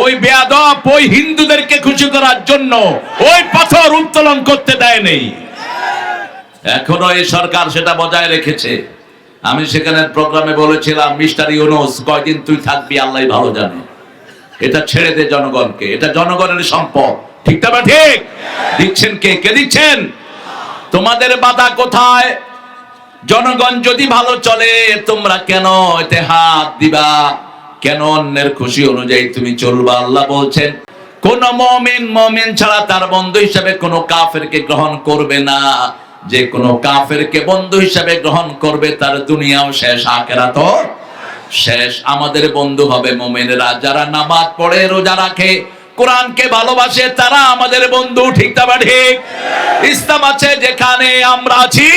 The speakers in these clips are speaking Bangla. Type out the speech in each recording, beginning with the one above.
ওই বেয়াদব ওই হিন্দুদেরকে খুশি করার জন্য ওই পাথর উত্তোলন করতে দেয় নেই। এখনো এই সরকার সেটা বজায় রেখেছে। আমি সেখানে প্রোগ্রামে বলেছিলাম, মিস্টার ইউনূস কয়দিন তুই থাকবি আল্লাহ ভালো জানে, এটা ছেড়ে দে জনগণকে, এটা জনগণের সম্পদ। ঠিক না ঠিক? দিচ্ছেন কে? কে দিচ্ছেন? তোমাদের বাধা কোথায়? জনগণ যদি ভালো চলে তোমরা কেন এতে হাত দিবা? কেন অন্যের খুশি অনুযায়ী তুমি চলবা? আল্লাহ বলছেন কোন মুমিন ছাড়া তার বন্ধু হিসেবে কোন কাফেরকে গ্রহণ করবে না। যে কোন কাফেরকে বন্ধু হিসেবে গ্রহণ করবে তার দুনিয়াও শেষ, আখিরাতও শেষ। আমাদের বন্ধু হবে মুমিনেরা যারা নামাজ পড়ে, রোজা রাখে, কোরআনকে ভালোবাসে, তারা আমাদের বন্ধু। ঠিক না ঠিক? ইসলাম আছে যেখানে আমরা আছি।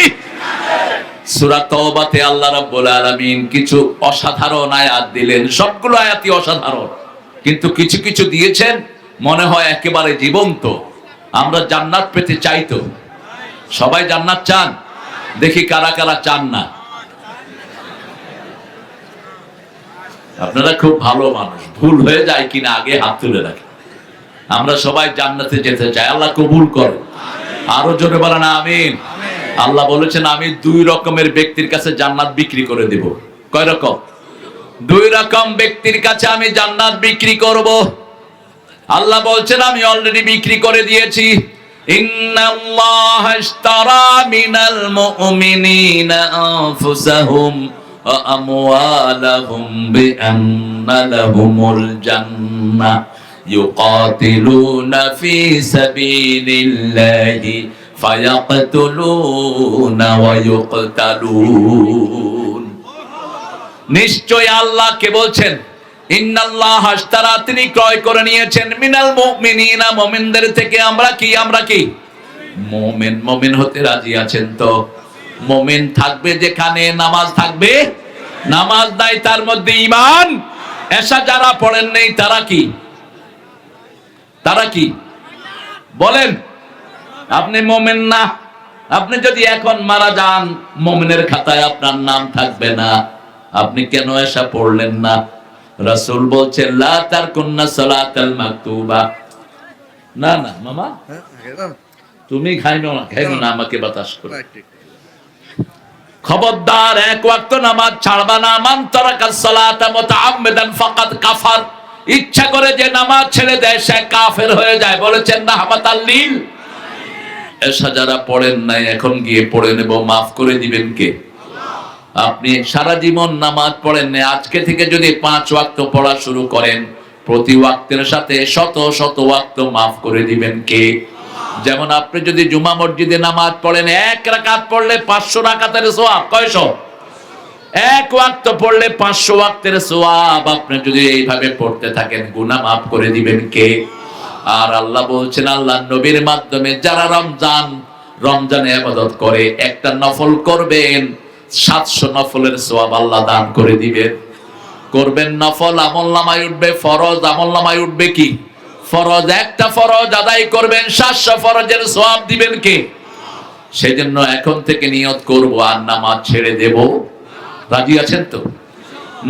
সূরা তাওবাতে আল্লাহ রাব্বুল আলামিন কিছু অসাধারণ আয়াত দিলেন। সবগুলো আয়াতই অসাধারণ, কিন্তু কিছু কিছু দিয়েছেন মনে হয় একেবারে জীবন্ত। আমরা জান্নাত পেতে চাই তো? সবাই জান্নাত চান? দেখি কারা কারা চান না। আপনারা খুব ভালো মানুষ, ভুল হয়ে যায় কিনা আগে হাত তুলে রাখেন। আমরা সবাই জান্নাতে যেতে চাই, আল্লাহ কবুল করে। আরো জোরে বলেন আমিন। আল্লাহ বলেছেন আমি দুই রকমের ব্যক্তির কাছে জান্নাত বিক্রি করে দেব। কয় রকম? দুই রকম ব্যক্তির কাছে আমি জান্নাত বিক্রি করব। আল্লাহ বলছেন আমি অলরেডি বিক্রি করে দিয়েছি। ইন্নাল্লাহা ইশতারা মিনাল মুমিনিনা আনফুসাহুম ওয়া আমওয়ালাহুম বিআন্না লাহুমুল জান্নাহ ইউকাতিলুনা ফি সাবিলিল্লাহি ফায়াকতুলুনা ওয়া ইউকতালুন। নিশ্চয় আল্লাহ কে বলছেন ইন্নাল্লাহা ইশতারা, তিনি ক্রয় করে নিয়েছেন মিনাল মুমিনিনা, মুমিনদের থেকে। আমরা কি মুমিন হতে রাজি আছেন তো? মুমিন থাকবে যেখানে নামাজ থাকবে, নামাজ নাই তার মধ্যে ঈমান। এশা যারা পড়েন নেই তারা কি বলেন? আপনি মুমিন না। আপনি যদি এখন মারা যান মুমিনের খাতায় আপনার নাম থাকবে না। আপনি কেন এশা পড়লেন না? রাসূল বলছেন লা তারকুন্না সালাতাল মাকতুবা। না মামা তুমি খাইনো না, আমাকে বাতাস করো। খবরদার, এক ওয়াক্ত নামাজ ছাড়বা না। মান তারাকাস সালাতা মুতাআম্মিদান ফাকাদ কাফার। ইচ্ছা করে যে নামাজ ছেড়ে দেয় সে কাফের হয়ে যায়। বলেছেন না হামাতাল লিল। এশা যারা পড়েন নাই এখন গিয়ে পড়ে নেব, মাফ করে দিবেন কে? আপনি সারা জীবন নামাজ পড়েন না, আজকে থেকে যদি 5 ওয়াক্ত পড়া শুরু করেন প্রতি ওয়াক্তের সাথে শত শত ওয়াক্ত মাফ করে দিবেন কে? যেমন আপনি যদি জুমা মসজিদে নামাজ পড়েন, 1 রাকাত পড়লে 500 রাকাতের সওয়াব। কয়শো? 1 ওয়াক্ত পড়লে 500 ওয়াক্তের সওয়াব। আপনি যদি এইভাবে পড়তে থাকেন গুনাহ মাফ করে দিবেন কে? আর আল্লাহ বলছেন আল্লাহর নবীর মাধ্যমে যারা রমজানে ইবাদত করে, একটা নফল করবেন 700 নফলের সওয়াব আল্লাহ দান করে দিবেন। করবেন নফল, আমলনামায় উঠবে ফরজ, আমলনামায় উঠবে কি? ফরজ। একটা ফরজ আদায় করবেন 700 ফরজের সওয়াব দিবেন কে? সেজন্য এখন থেকে নিয়ত করব আর নামাজ ছেড়ে দেব। রাজি আছেন তো?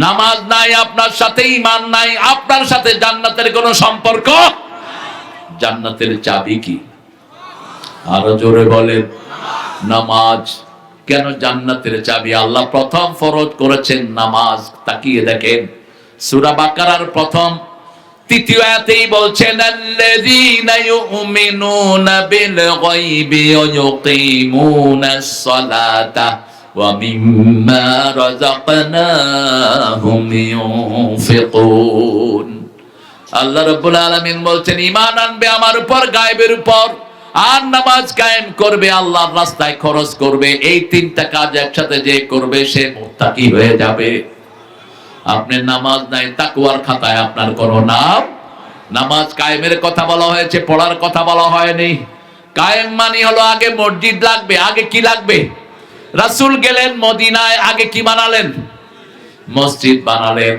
নামাজ নাই আপনার সাথে, ঈমান নাই আপনার সাথে, জান্নাতের কোনো সম্পর্ক। জান্নাতের চাবি কি? আরো জোরে বলেন নামাজ। কেন জান্নাতের চাবি? আল্লাহ প্রথম ফরজ করেছেন নামাজ। তাকিয়ে দেখেন সূরা বাকারার প্রথম 3 আয়াতেই বলছেন আল্লাযীনা ইউমিনুনা বিল গায়বি ওয়া ইউকিমুনাস সালাতা ওয়া মিম্মা রাযাকনাহুম ইউনফিকুন। আল্লাহ রাব্বুল আলামিন বলছেন ঈমান আনবে আমার উপর, গায়বের উপর, আর নামাজ কায়েম করবে, আল্লাহর রাস্তায় খরচ করবে। এই 3টা কাজ একসাথে যে করবে সে মুত্তাকি হয়ে যাবে। আপনি নামাজ নাই, তাকওয়ার খাতায় আপনার কোনো নাম। নামাজ কায়েমের কথা বলা হয়েছে, পড়ার কথা বলা হয়নি। কায়েম মানে হলো আগে মসজিদ লাগবে। আগে কি লাগবে? রাসূল গেলেন মদিনায়, আগে কি বানালেন? মসজিদ বানালেন।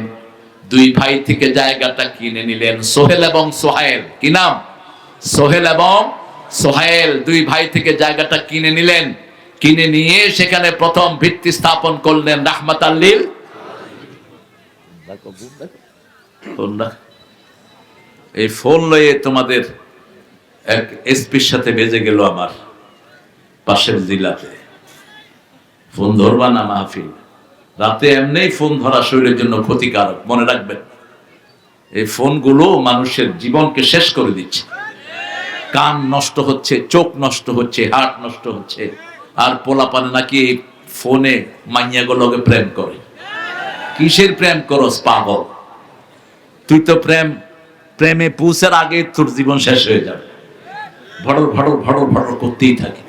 2 ভাই থেকে জায়গাটা কিনে নিলেন, সোহেল এবং সোহাইল। কি নাম? সোহেল এবং সোহাইল 2 ভাই থেকে জায়গাটা কিনে নিলেন। কিনে নিয়ে সেখানে প্রথম ভিত্তি স্থাপন করলেন রাহমাতাল লিল এই ফোন লয়ে তোমাদের এক এসপির সাথে বেজে গেল আমার পাশের জেলাতে। ফোন ধরবা না মাহফিল, রাতে এমনি ফোন ধরা শরীরের জন্য ক্ষতিকারক, মনে রাখবেন। এই ফোনগুলো মানুষের জীবনকে শেষ করে দিচ্ছে। কান নষ্ট হচ্ছে, চোখ নষ্ট হচ্ছে, হার্ট নষ্ট হচ্ছে। আর পোলাপানে নাকি ফোনে মাইয়াগুলোকে প্রেম করে। কিসের প্রেম করস পাগল? তুই তো প্রেমে পৌঁছার আগে তোর জীবন শেষ হয়ে যাবে। ভড়র ভড়র ভড়র ভড়র করতেই থাকে।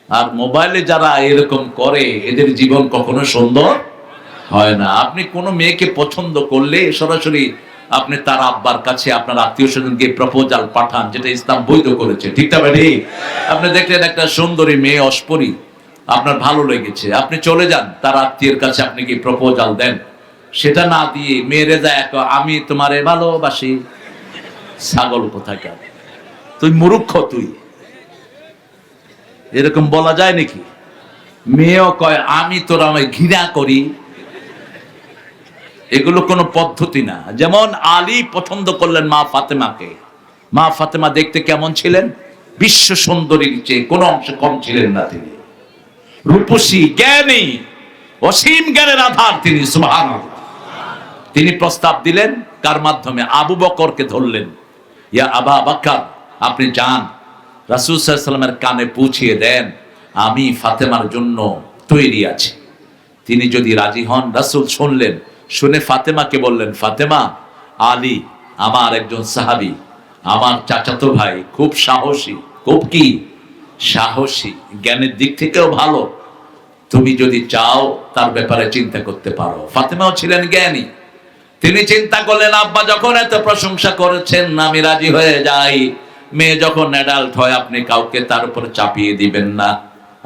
আর মোবাইলে যারা এরকম করে এদের জীবন কখনো সুন্দর হয় না। আপনি কোনো মেয়েকে পছন্দ করলে সরাসরি আপনি তার আব্বার কাছে আপনার আত্মীয় স্বজনকে প্রপোজাল পাঠান, যেটা ইসলাম বৈধ করেছে, ঠিক না ভাই? আপনি দেখলেন একটা সুন্দরী মেয়ে, অস্পরি, আপনার ভালো লেগেছে, আপনি চলে যান তার আত্মীয়ের কাছে, আপনি কি প্রপোজাল দেন। সেটা না দিয়ে মেয়েরে যায় আমি তোমারে ভালোবাসি। ছাগল কোথাকার, তুই মূর্খ, তুই এরকম বলা যায় নাকি? মেয়েও কয় আমি তোর আমায় ঘৃণা করি। এগুলো কোনো পদ্ধতি না। যেমন আলী পছন্দ করলেন মা ফাতেমাকে। মা ফাতেমা দেখতে কেমন ছিলেন? বিশ্ব সুন্দরীর চেয়ে কোনো অংশে কম ছিলেন না। তিনি রূপসী, জ্ঞানী, অসীম জ্ঞানের আধার তিনি, সুবহানাল্লাহ। তিনি প্রস্তাব দিলেন কার মাধ্যমে? আবু বকরকে ধরলেন। ইয়া আবা বকর, আপনি যান রাসূল সাল্লাল্লাহু আলাইহি ওয়াসাল্লামের কানে পৌঁছিয়ে দেন আমি ফাতেমার জন্য তৈরি আছি। তিনি যদি রাজি হন। রাসূল শুনলেন, শুনে ফাতেমাকে বললেন, ফাতেমা, আলী আমার একজন সাহাবী, আমার চাচাতো ভাই, খুব সাহসী, খুব কি সাহসী, জ্ঞানের দিক থেকেও ভালো। তুমি যদি চাও তার ব্যাপারে চিন্তা করতে পারো। ফাতেমাও ছিলেন জ্ঞানী। তিনি চিন্তা করলেন, আব্বা যখন এত প্রশংসা করেছেন আমি রাজি হয়ে যাই। মেয়ে যখন অ্যাডাল্ট হয় আপনি কাউকে তার উপর চাপিয়ে দিবেন না।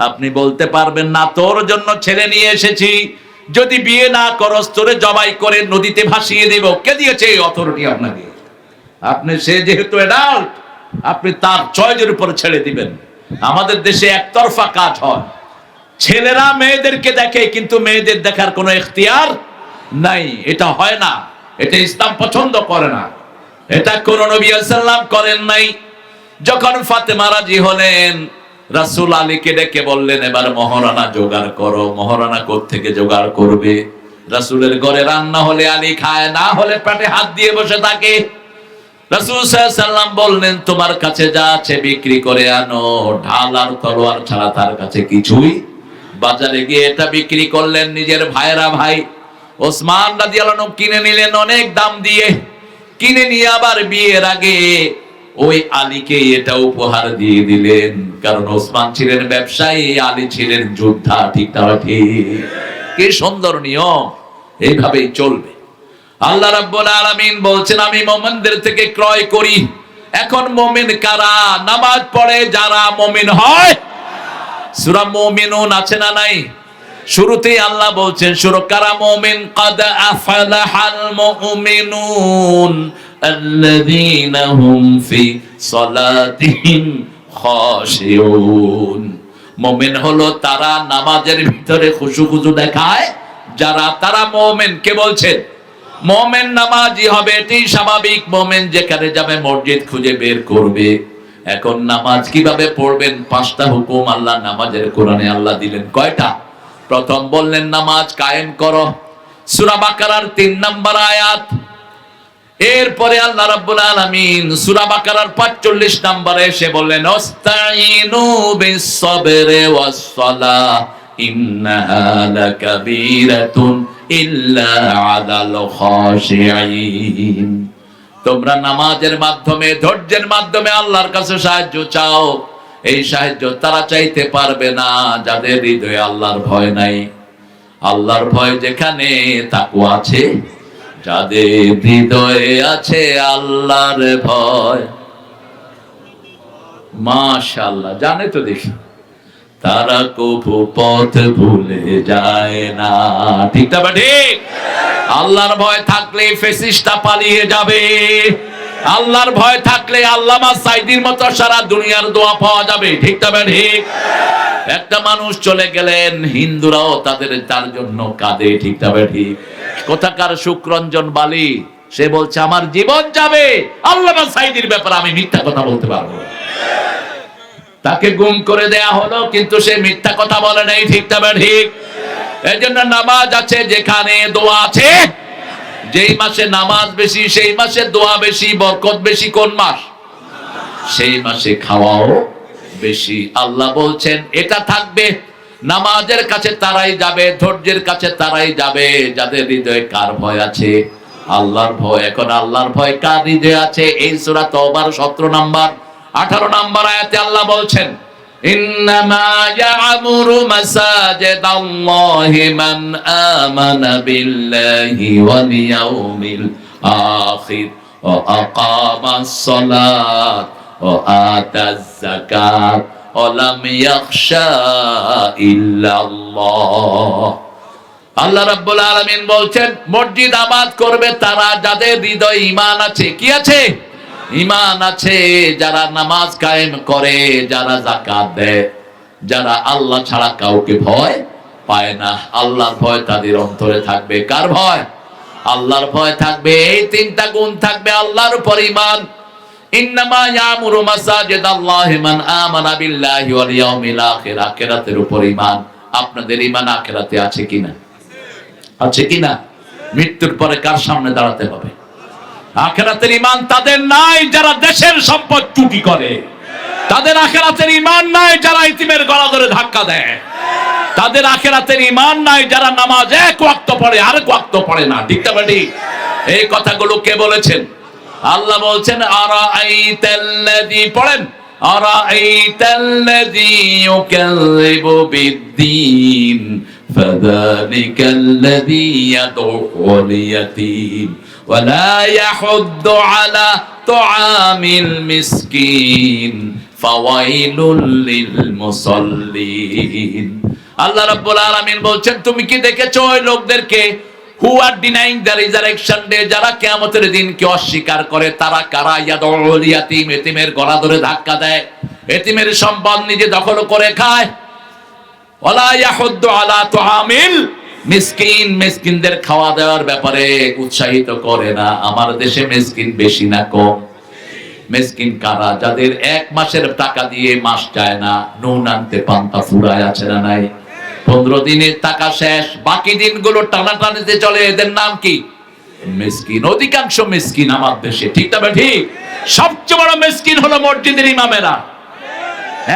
আপনি বলতে পারবেন না তোর জন্য ছেলে নিয়ে এসেছি, যদি বিয়ে না করস তোরে জবাই করে নদীতে ভাসিয়ে দেব। কে দিয়েছে এই অথরিটি আপনাকে? আপনি সে যেহেতু অ্যাডাল্ট, আপনি তার চয়েসের উপর ছেড়ে দিবেন। আমাদের দেশে একতরফা কাজ হয়। ছেলেরা মেয়েদেরকে দেখে কিন্তু মেয়েদের দেখার কোনো ইখতিয়ার নাই। এটা হয় না, এটা ইসলাম পছন্দ করে না, এটা কোন নবী সাল্লাল্লাহু আলাইহি ওয়াসাল্লাম করেন নাই। যখন ফাতেমা রাজি হলেন, রাসূল আলীকে ডেকে বললেন, এবার মহারানা জোগাড় করো। মহারানা কোত্থেকে জোগাড় করবে? রাসূলের ঘরে রান্না হলে আলী খায়, না হলে পেটে হাত দিয়ে বসে থাকে। রাসূল সাল্লাল্লাহু আলাইহি ওয়াসাল্লাম বললেন, তোমার কাছে যা আছে বিক্রি করে আনো, ঢাল আর তলোয়ার ছাড়া তার কাছে কিছুই। বাজারে গিয়ে এটা বিক্রি করলেন। নিজের ভাইরা ভাই ওসমান রাদিয়াল্লাহু আনহু কিনে নিলেন অনেক দাম দিয়ে। কিনে নিয়ে আবার বিয়ের আগে ওই আলীকে এটা উপহার দিয়ে দিলেন। কারণ ওসমান ছিলেন ব্যবসায়ী, আলী ছিলেন যোদ্ধা, ঠিক না ঠিক? কি সুন্দর নিয়ম, এইভাবেই চলবে। আল্লাহ রাব্বুল আলামিন বলছেন, আমি মুমিনদের থেকে ক্রয় করি। এখন মুমিন কারা? নামাজ পড়ে যারা মুমিন হয়। সূরা মুমিনুন আছে না নাই? শুরুতেই আল্লাহ বলছেন কারা মুমিন, কাদ আফলাহাল মুমিনুন আল্লাযীনা হুম ফি সালাতিহিম খাশিউন। মুমিন হলো তারা নামাজের ভিতরে খুশু দেখায় যারা, তারা মুমিন। কে বলছেন? মুমিন নামাজি হবে, এটাই স্বাভাবিক। মুমিন যেখানে যাবে মসজিদ খুঁজে বের করবে। এখন নামাজ কিভাবে পড়বেন? 5টা হুকুম আল্লাহ নামাজের কোরআনে আল্লাহ দিলেন। কয়টা? প্রথম বললেন নামাজ কায়েম করো, সূরা বাকারার 3 নম্বর আয়াত। এরপরে আল্লাহ রাব্বুল আলামিন সূরা বাকারার 45 নম্বরে এসে বললেন, ওয়াস্তাইনু বিস-সাবরি ওয়াস-সালাহ ইন্নাহা লাকাবীরাতুন ইল্লা আলাল খাশিঈন। তোমরা নামাজের মাধ্যমে, ধৈর্যের মাধ্যমে আল্লাহর কাছে সাহায্য চাও। এই সাহায্য তারা চাইতে পারবে না যাদের হৃদয়ে আল্লাহর ভয় নাই। আল্লাহর ভয় যেখানে তাকওয়া আছে, যাদের হৃদয়ে আছে আল্লাহর ভয়, মাশাআল্লাহ, জানে তো দেখি, তারা কবু পথ ভুলে যায় না। ঠিক না ঠিক? আল্লাহর ভয় থাকলে ফেসিস্টটা পালিয়ে যাবে। আল্লাহর ভয় থাকলে আল্লামা সাইদির মতো সারা দুনিয়ার দোয়া পাওয়া যাবে। ঠিক না ঠিক? একটা মানুষ চলে গেলেন, হিন্দুরাও তার জন্য কাঁদে। ঠিক না ঠিক? কোথাকার সুকরঞ্জন বালি সে বলছে আমার জীবন যাবে, আল্লামা সাঈদীর ব্যাপারে আমি মিথ্যা কথা বলতে পারবো না। তাকে গুম করে দেয়া হলো, কিন্তু সে মিথ্যা কথা বলে নাই। ঠিক তবে ঠিক। এই জন্য নামাজ আছে যেখানে দোয়া আছে। যেই মাসে নামাজ বেশি সেই মাসে দোয়া বেশি, বরকত বেশি। কোন মাস? সেই মাসে খাওয়াও বেশি। আল্লাহ বলছেন এটা থাকবে। নামাজের কাছে তারাই যাবে, ধৈর্যের কাছে তারাই যাবে যাদের হৃদয়ে কার ভয় আছে? আল্লাহর ভয়। এখন আল্লাহর ভয় কার হৃদয়ে আছে? এই সূরা তওবার 17 নম্বর 18 নম্বর আয়াতে আল্লাহ বলছেন, ইন্নামা ইয়া'মুরু মাসাজিদাল্লাহি মান আমানা বিল্লাহি ওয়াল ইয়াউমিল আখির ওয়া আকামাস সালাত ওয়া আতাজ যাকাত ওয়া লাম ইয়াখশা ইল্লাল্লাহ। আল্লাহ রাব্বুল আলামিন বলছেন মসজিদ আবাদ করবে তারা যাদের হৃদয়ে ঈমান আছে। কি আছে? ঈমান আছে। যারা নামাজ কায়েম করে, যারা যাকাত দেয়, যারা আল্লাহ ছাড়া কাউকে ভয় পায় না। আল্লাহর ভয় তাদের অন্তরে থাকবে। কার ভয়? আল্লাহর ভয় থাকবে। এই তিনটা গুণ থাকবে আল্লাহর উপর ঈমান। ইন্নামা ইয়া'মুরু মাসাজিদাল্লাহি মান আমানা বিল্লাহি ওয়াল ইয়াউমিল আখির। আখিরাতের উপর ঈমান। আপনাদের ঈমান আখিরাতে আছে কিনা? আছে কিনা? মৃত্যুর পরে কার সামনে দাঁড়াতে হবে? আখিরাতের ঈমান তাদের নাই যারা দেশের সম্পদ চুরি করে। তাদের আখিরাতের ঈমান নাই যারা ইতিমের গলা ধরে ধাক্কা দেয়। তাদের আখিরাতের ঈমান নাই যারা নামাজ এক ওয়াক্ত পড়ে আর এক ওয়াক্ত পড়ে না। ঠিক না বেটি? এই কথাগুলো কে বলেছেন? আল্লাহ বলছেন আরাআইতাল্লাযী, পড়েন, আরাআইতাল্লাযী ইউকাযযিবু বিদ্দীন ফাযালিকাল্লাযী ইয়াদউল ইয়াতীম ওয়া লা ইয়াহুদ্দু আলা তুআমিল মিসকিন ফাওয়াইলুল লিল মুসাল্লিন। আল্লাহ রাব্বুল আলামিন বলছেন তুমি কি দেখেছো ওই লোকদেরকে who are denying the resurrection day, যারা কিয়ামতের দিনকে অস্বীকার করে? তারা কারা? ইয়াদউল ইয়াতীম, এতিমের গলা ধরে ধাক্কা দেয়, এতিমের সম্পদ নিজে দখল করে খায়। ওয়ালা ইয়াহুদ্দু আলা তুআমিল মিসকিন, মিসকিনদের খাওয়া দেওয়ার ব্যাপারে উৎসাহিত করে না। আমার দেশে মিসকিন বেশি না কম? মিসকিন কারা? যাদের এক মাসের টাকা দিয়ে মাস যায় না, নুন আনতে পান্তা ফুরায়, আছে না নাই? 15 দিনের টাকা শেষ, বাকি দিনগুলো টানাটানিতে চলে। এদের নাম কি? মিসকিন। অধিকাংশ মিসকিন আমার দেশে। ঠিক না ঠিক? সবচেয়ে বড় মিসকিন হলো মসজিদের ইমামেরা।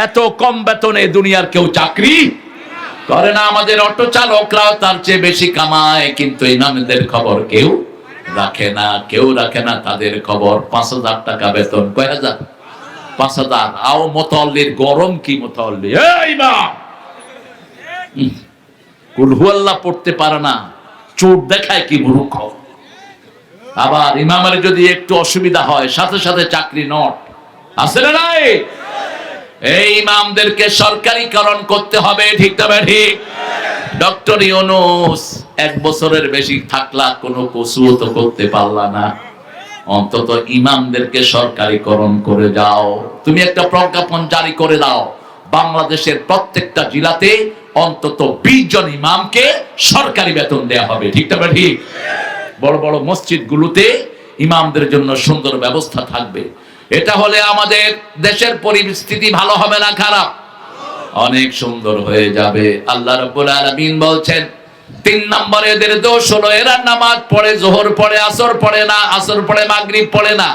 এত কম বেতনে দুনিয়ার কেউ চাকরি করে না। আমাদের অটো চালকরাও তার চেয়ে বেশি কামায়, কিন্তু ইমামদের খবর কেউ রাখে না। কেউ রাখে না তাদের খবর। 5,000 টাকা বেতন। কয় হাজার? 5,000। আও মুতাল্লির গরম কি মুতাল্লি? এই ইমাম কুল হুয়াল্লাহ পড়তে পারে না, চোট দেখায় কি মূর্খ। আবার ইমামের যদি একটু অসুবিধা হয় সাথে সাথে চাকরি নট। আছে না নাই? এই ইমামদেরকে সরকারিকরণ করতে হবে। ঠিক তবে ঠিক। ডক্টর ইউনূস 1 বছরের বেশি থাকলা, কোনো কসুও তো করতে পারলা না। অন্তত ইমামদেরকে সরকারিকরণ করে যাও। তুমি একটা প্রজ্ঞাপন জারি করে দাও, বাংলাদেশের প্রত্যেকটা জেলাতে অন্তত 20 জন ইমামকে সরকারি বেতন দেয়া হবে। ঠিক তবে ঠিক। বড় বড় মসজিদ গুলোতে ইমামদের জন্য সুন্দর ব্যবস্থা থাকবে। এটা হলে আমাদের দেশের পরিস্থিতি ভালো হবে না খারাপ? অনেক সুন্দর হয়ে যাবে। আল্লাহ রাব্বুল আলামিন বলছেন 3 নম্বরে এদের দোষ হলো এরা নামাজ পড়ে, যোহর পড়ে, আসর পড়ে না, আসর পড়ে, মাগরিব পড়ে না।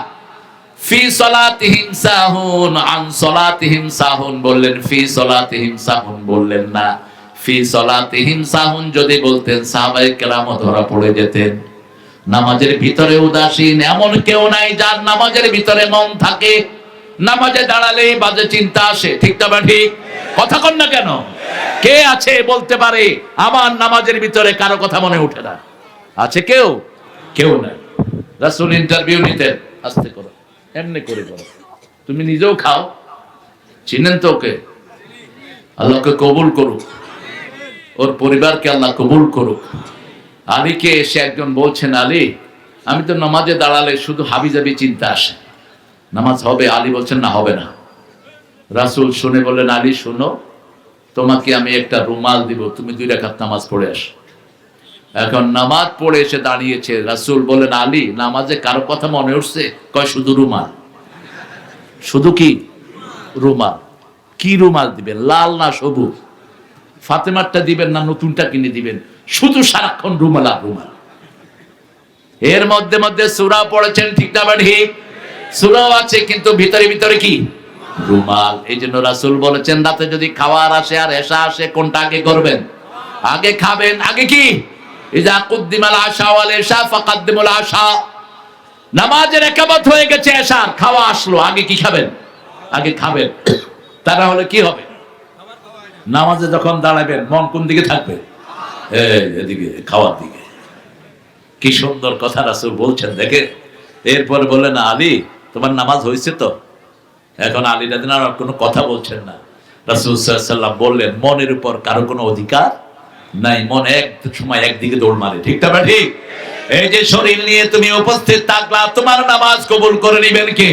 ফি সলাতিহিম সাহুন, আন সলাতিহিম সাহুন বললেন, ফি সলাতিহিম সাহুন বললেন না। ফি সলাতিহিম সাহুন যদি বলতেন সাহাবায়ে কেরামও ধরা পড়ে যেতেন। নামাজের ভিতরে উদাসীন এমন কেউ নাই যার নামাজের ভিতরে মন থাকে। নামাজে দাঁড়ালেই বাজে চিন্তা আসে। ঠিক না ঠিক? কথা কন না কেন? কে আছে বলতে পারে আমার নামাজের ভিতরে কারো কথা মনে ওঠে না? আছে কেউ? কেউ নাই। রাসূল ইন্টারভিউ নিতেন, আস্তে করো, এমনি করে করো, তুমি নিজেও খাও। চিনেন তো ওকে? আল্লাহকে কবুল করুক, ওর পরিবারকে আল্লাহ কবুল করুক। আলীকে এসে একজন বলছেন, আলী আমি তো নামাজে দাঁড়ালে শুধু হাবিজাবি চিন্তা আসে, নামাজ হবে? আলী বলছেন না, হবে না। রাসূল শুনে বললেন, আলী শোনো, তোমাকে আমি একটা রুমাল দিব, তুমি 2 রাকাত নামাজ পড়ে আসো। এখন নামাজ পড়ে এসে দাঁড়িয়েছে, রাসূল বলেন, আলী, নামাজে কারো কথা মনে উঠছে? কয়, শুধু রুমাল। শুধু কি? রুমাল। কি রুমাল দিবেন? লাল না সবুজ? ফাতেমারটা দিবেন না নতুনটা কিনে দিবেন? শুধু সারাক্ষণ রুমাল আর রুমাল। এর মধ্যে মধ্যে সূরা পড়েছেন, ঠিক না ঠিক? সূরাও আছে, কিন্তু ভিতরে ভিতরে কি? রুমাল। এই জন্য রাসূল বলেছেন, রাতে যদি খাওয়ার আসে আর এশা আসে, কোনটা আগে করবেন? আগে খাবেন। আগে কি? ইজা কুদ্দিমাল আশা ওয়াল ইশা ফাকাদ্দিমুল আশা। নামাজের একামত হয়ে গেছে, এশার খাওয়া আসলো, আগে কি খাবেন? আগে খাবেন। তারা হলে কি হবে? নামাজে যখন দাঁড়াবেন মন কোন দিকে থাকবে? এদিকে, খাওয়ার দিকে। কি সুন্দর কথা রাসূল বলছেন, দেখে। এরপর বললেন, আলী, তোমার নামাজ হয়েছে তো? এখন আলী রাদিয়াল্লাহু আনহু কোনো কথা বলছেন না। রাসূল সাল্লাল্লাহু আলাইহি ওয়াসাল্লাম বললেন, মনের উপর কারো কোনো অধিকার নাই। মন এক সময় একদিকে দৌড় মারে, ঠিক না ঠিক? এই যে শরীর নিয়ে তুমি উপস্থিত থাকলা, তোমার নামাজ কবুল করে নেবেন কে?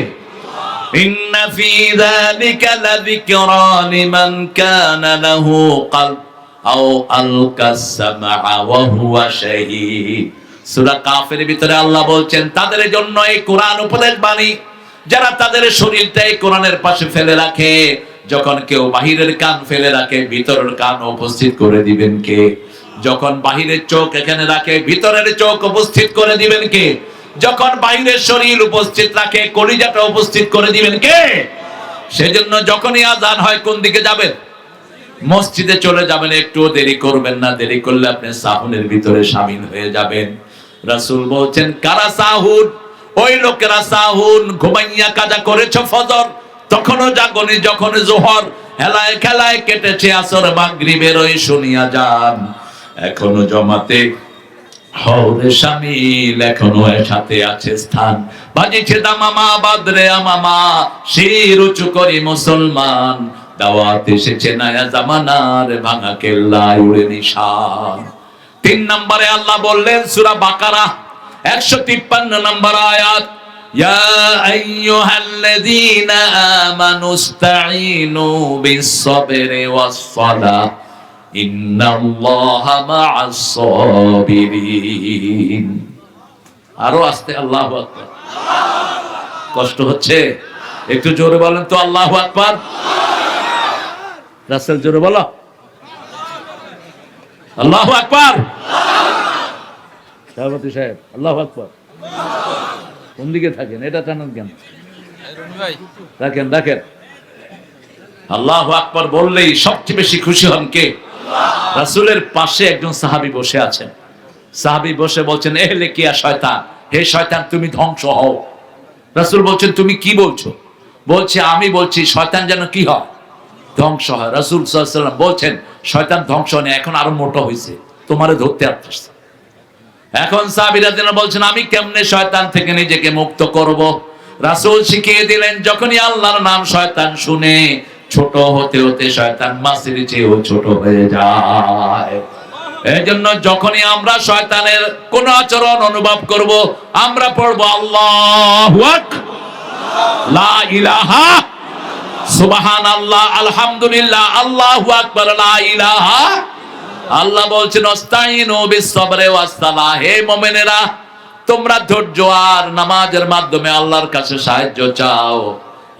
ইন্না ফি যালিকা লাযিকরা লিমান কানা লাহু কলব আও আলকাস সামআ ওয়া হুয়া শাহীদ। সূরা কাফের ভিতরে আল্লাহ বলছেন, তাদের জন্য এই কোরআন উপদেশ বাণী, যারা তাদের শরীরটা এই কোরআনের পাশে ফেলে রাখে। যখন কেউ বাহিরের কান ফেলে রাখে, ভিতরের কান উপস্থিত করে দিবেন কে? যখন বাহিরের চোখ এখানে রাখে, ভিতরের চোখ উপস্থিত করে দিবেন কে? যখন বাহিরের শরীর উপস্থিত রাখে, কলিজাটা উপস্থিত করে দিবেন কে? সেজন্য যখনই আযান হয়, কোন দিকে যাবেন? মসজিদে চলে যাবেন। একটুও দেরি করবেন না, দেরি করলে আপনি সাহুনের ভিতরে শামিল হয়ে যাবেন। রাসূল বলছেন, কারা সাহুন? ওই লোকেরা সাহুন, ঘুমাইয়া কাজা করেছো ফজর, তখনও জাগনি, যখন জোহর হেলায় খেলায় কেটেছে আসর মাগরিবের ওই শুনিয়া যান, এখনো জমাতে হওরে শামিল, এখনো সাথে আছে স্থান। বাজিছে দামামা বাদরে আমামা, শির উঁচু করি মুসলমান, দাওয়াত এসেছে নয়া জামানার, ভাঙা কেল্লায় উড়ে নিশান। 3 নম্বরে আল্লাহ বললেন, সূরা বাকারা 153 নম্বর আয়াত, ইয়া আইয়ুহাল্লাযীনা আমানুস্তাঈনু বিস-সাবরি ওয়াস-সালাহ ইন্নাল্লাহা মা'আস সাবিরিন। আরো আস্তে আল্লাহু আকবার। কষ্ট হচ্ছে? একটু জোরে বলেন তো, আল্লাহু আকবার। রাসূল জোরে বলো, আল্লাহু আকবার। সভাপতি সাহেব, আল্লাহু আকবার। কোন দিকে থাকেন? এটা টানেন কেন? দেখেন দেখেন, আল্লাহু আকবার বললেই সবচেয়ে বেশি খুশি হন কে? রাসূলের পাশে একজন সাহাবী বসে আছেন। সাহাবী বসে বলছেন, এহলে কিয়া শয়তান, হে শয়তান তুমি ধ্বংস হও। রাসূল বলছেন, তুমি কি বলছো? বলছে, আমি বলছি শয়তান যেন কি হয়? ধ্বংস হয়। রাসূল সাল্লাল্লাহু আলাইহি ওয়াসাল্লাম বলছেন, শয়তান ধ্বংস নেই, এখন আরো মোটা হয়েছে, তোমারে ধরতে আসছে। এখন সাহাবীরা যেন বলছেন, আমি কেমনে শয়তান থেকে নিজেকে মুক্ত করব? রাসূল শিখিয়ে দিলেন, যখনই আল্লাহর নাম শয়তান শুনে, ছোট হতে হতে শয়তান মাছের চেয়েও ছোট হয়ে যায়। এজন্য যখনই আমরা শয়তানের কোন আচরণ অনুভব করব, আমরা পড়ব আল্লাহু আকবার, লা ইলাহা, সুবহানাল্লাহ, আলহামদুলিল্লাহ, আল্লাহু আকবার, লা ইলাহা। আল্লাহ বলছেন, আস্তাইনু বিস-সাবরি ওয়াস-সালাহ, হে মুমিনেরা, তোমরা ধৈর্য আর নামাজের মাধ্যমে আল্লাহর কাছে সাহায্য চাও।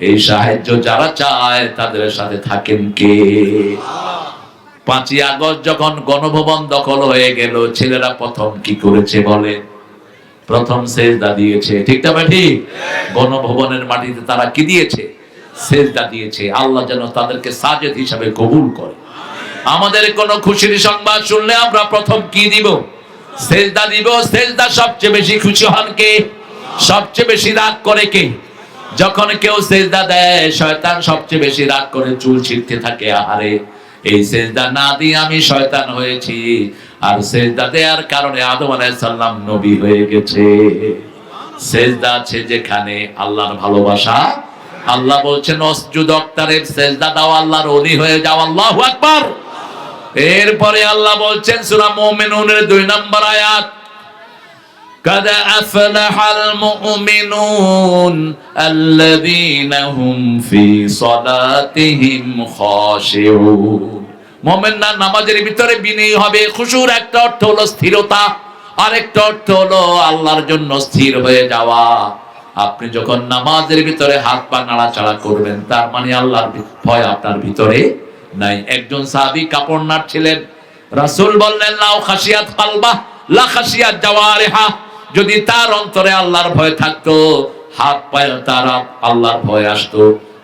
এই সাহায্য যারা চায় তাদের সাথে থাকেন কে? 5ই আগস্ট যখন গণভবন দখল হয়ে গেল, ছেলেরা প্রথম কি করেছে বলে? প্রথম সেজদা দিয়েছে, ঠিক না ঠিক? গণভবনের মাটিতে তারা কি দিয়েছে? সেজদা দিয়েছে। আল্লাহ যেন তাদেরকে সাজেদ হিসাবে কবুল করে। আমাদের কোন খুশির সংবাদ শুনলে আমরা প্রথম কি দিব? সেজদা দিব। সেজদা সবচেয়ে বেশি খুশি হন কে? সবচেয়ে বেশি রাগ করে কে? যখন কেউ সেজদা দেয়, শয়তান সবচেয়ে বেশি রাগ করে, চুল ছিঁড়তে থাকে, আহারে এই সেজদা না দিয়ে আমি শয়তান হয়েছি। আর সেজদা দেওয়ার কারণে আদম আলাইহিস সালাম নবী হয়ে গেছে। সেজদা আছে যেখানে আল্লাহর ভালোবাসা। আল্লাহ বলছেন, অসজুদ ওয়াক্তারেব, সেজদা দাও, আল্লাহর ওলি হয়ে যাও। আল্লাহু আকবার। এরপরে আল্লাহ বলছেন সূরা মুমিনুনের 2 নম্বর আয়াত, قد أفلح المؤمنون الذين هم في صلاتهم خاشعون। মুমিন না নামাজের ভিতরে বিনয়ী হবে। খুশুর একটা অর্থ হলো স্থিরতা, আরেকটা অর্থ হলো আল্লাহর জন্য স্থির হয়ে যাওয়া। আপনি যখন নামাজের ভিতরে হাত পা নাড়াচাড়া করবেন, তার মানে আল্লাহর ভয় আপনার ভিতরে নাই। একজন সাহাবী কাপড় নাড়ছিলেন, রাসূল বললেন লাউ খাশিয়াত কালবা লা খাশিয়াত জাওয়ারিহা, যদি তার অন্তরে আল্লাহর ভয় থাকতো, হাত পায়ে তার আল্লাহর ভয় আসতো।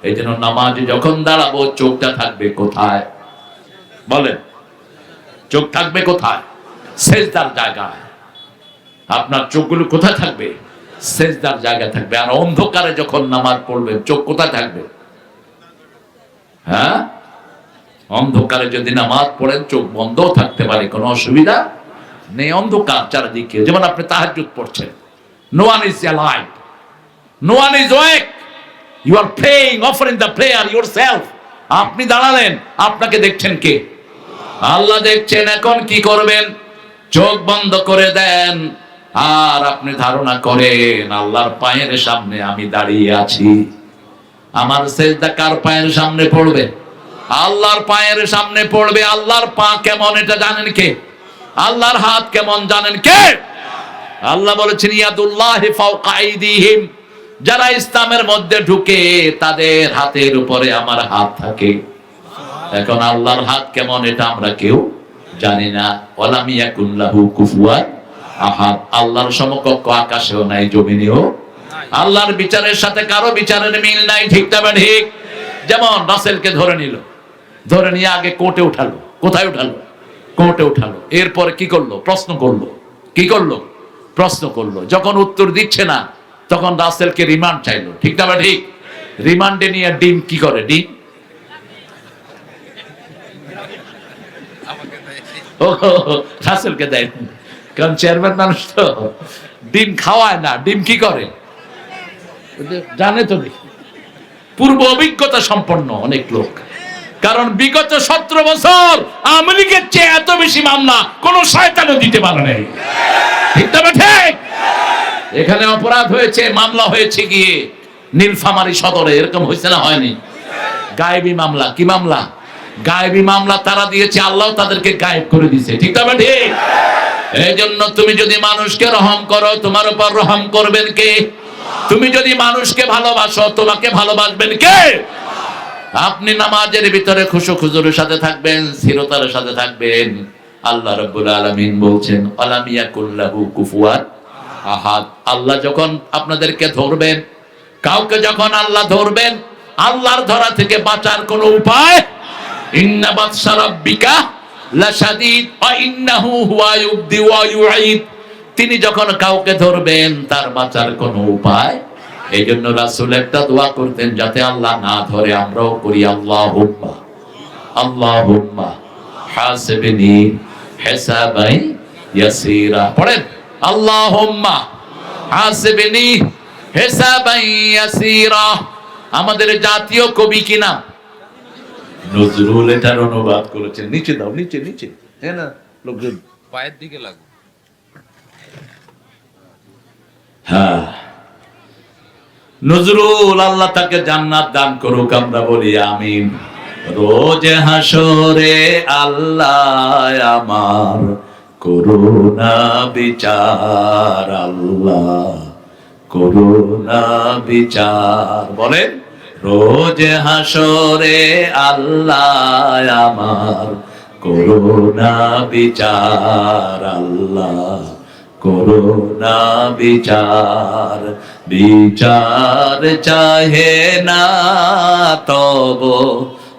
এই জন্য নামাজে যখন দাঁড়াবো চোখটা থাকবে কোথায় বলেন? চোখ থাকবে কোথায়? সেজদার জায়গায়। আপনার চোখগুলো কোথায় থাকবে? সেজদার জায়গায় থাকবে। আর অন্ধকারে যখন নামাজ পড়বেন চোখ কোথায় থাকবে? হ্যাঁ, অন্ধকারে যদি নামাজ পড়েন চোখ বন্ধও থাকতে পারে, কোনো অসুবিধা নেই। অন্ধকার চারিদিকে, যেমন আপনি তাহাজ্জুদ পড়ছেন, no one is alive, no one is awake, you are praying, offering the prayer yourself. আপনি দাঁড়ালেন, আপনাকে দেখছেন কে? আল্লাহ দেখছেন। এখন কি করবেন? চোখ বন্ধ করে দেন, আর আপনি ধারণা করেন আল্লাহর পায়ের সামনে আমি দাঁড়িয়ে আছি। আমার সেজদা কার পায়ের সামনে পড়বে? আল্লাহর পায়ের সামনে পড়বে। আল্লাহর পা কেমন এটা জানেন কে? আল্লাহর হাত কেমন জানেন কে? আল্লাহ বলেছেন ইয়াদুল্লাহি ফাওকা আইদিহিম, যারা ইসলামের মধ্যে ঢুকে তাদের হাতের উপরে আমার হাত থাকে। এখন আল্লাহর হাত কেমন এটা আমরা কেউ জানি না। ওয়ালাম ইয়াকুন লাহু কুফুয়ান আহাদ, আল্লাহর সমকক্ষ আকাশেও নাই, জমিনেও। আল্লাহর বিচারের সাথে কারো বিচারের মিল নাই, ঠিক না ঠিক? যেমন রাসেলকে ধরে নিল, ধরে নিয়ে আগে কোর্টে উঠালো। কোথায় উঠালো? কোর্টে উঠালো। এরপরে কি করলো? প্রশ্ন করলো। কি করলো? প্রশ্ন করলো। যখন উত্তর দিচ্ছে না তখন রাসেলকে রিমান্ড চাইলো, ঠিক না ঠিক? রিমান্ডে নিয়ে ডিম কি করে? ডিম রাসেলকে দেয়, কারণ চেয়ারম্যান মানুষ তো ডিম খাওয়ায় না। ডিম কি করে জানে তো, দেখি পূর্ব অভিজ্ঞতা সম্পন্ন অনেক লোক। কারণ বিগত 17 বছর আওয়ামী লীগের চেয়ে এত বেশি মামলা কোন শয়তানও দিতে পারে নাই, ঠিক না ঠিক? এখানে অপরাধ হয়েছে, মামলা হয়েছে গিয়ে নীলফামারী সদরে, এরকম হয়েছে না হয়নি? গায়েবী মামলা। কি মামলা? গায়েবী মামলা তারা দিয়েছে, আল্লাহ তাদেরকে গায়েব করে দিয়েছে, ঠিক না ঠিক? এই জন্য তুমি যদি মানুষকে রহম করো, তোমার উপর রহম করবেন কে? তুমি যদি মানুষকে ভালোবাসো, তোমাকে ভালোবাসবেন কে? আপনি নামাজের ভিতরে খুশু খুজুরের সাথে থাকবেন, স্থিরতার সাথে থাকবেন। আল্লাহ রাব্বুল আলামিন বলছেন আলাম ইয়াকুল লাহু কুফুয়ান আহাদ। আল্লাহ যখন আপনাদেরকে ধরবেন, কাউকে যখন আল্লাহ ধরবেন, আল্লাহর ধরা থেকে বাঁচার কোনো উপায়? ইন্না বাতশা রাব্বিকা লাশাদীদ ওয়া ইন্নাহু হুয়া ইউবদি ওয়া ইউঈদ। তিনি যখন কাউকে ধরবেন তার বাঁচার কোনো উপায়। এই জন্য রাসূল একটা দোয়া করতেন, যাতে আল্লাহ না ধরে আমরাও করি, আল্লাহুম্মা আল্লাহুম্মা হাসিবনি হিসাবাই ইয়াসীরা। পড়েন আল্লাহুম্মা হাসিবনি হিসাবাই ইয়াসীরা। আমাদের জাতীয় কবি কি নাম? নজরুল। এটার অনুবাদ করেছেন। নিচে দাও, নিচে নিচে, হ্যাঁ না লোকজন পায়ের দিকে লাগু। হ্যাঁ, নজরুল, আল্লাহ তাকে জান্নাত দান করুক, আমরা বলি আমিন। রোজ হাসরে আল্লাহ আমার করুণা বিচার, আল্লাহ করুণা বিচার। বলেন রোজ হাসরে আল্লাহ আমার করুণা বিচার, আল্লাহ করুণা বিচার। বিচার চাহে না তব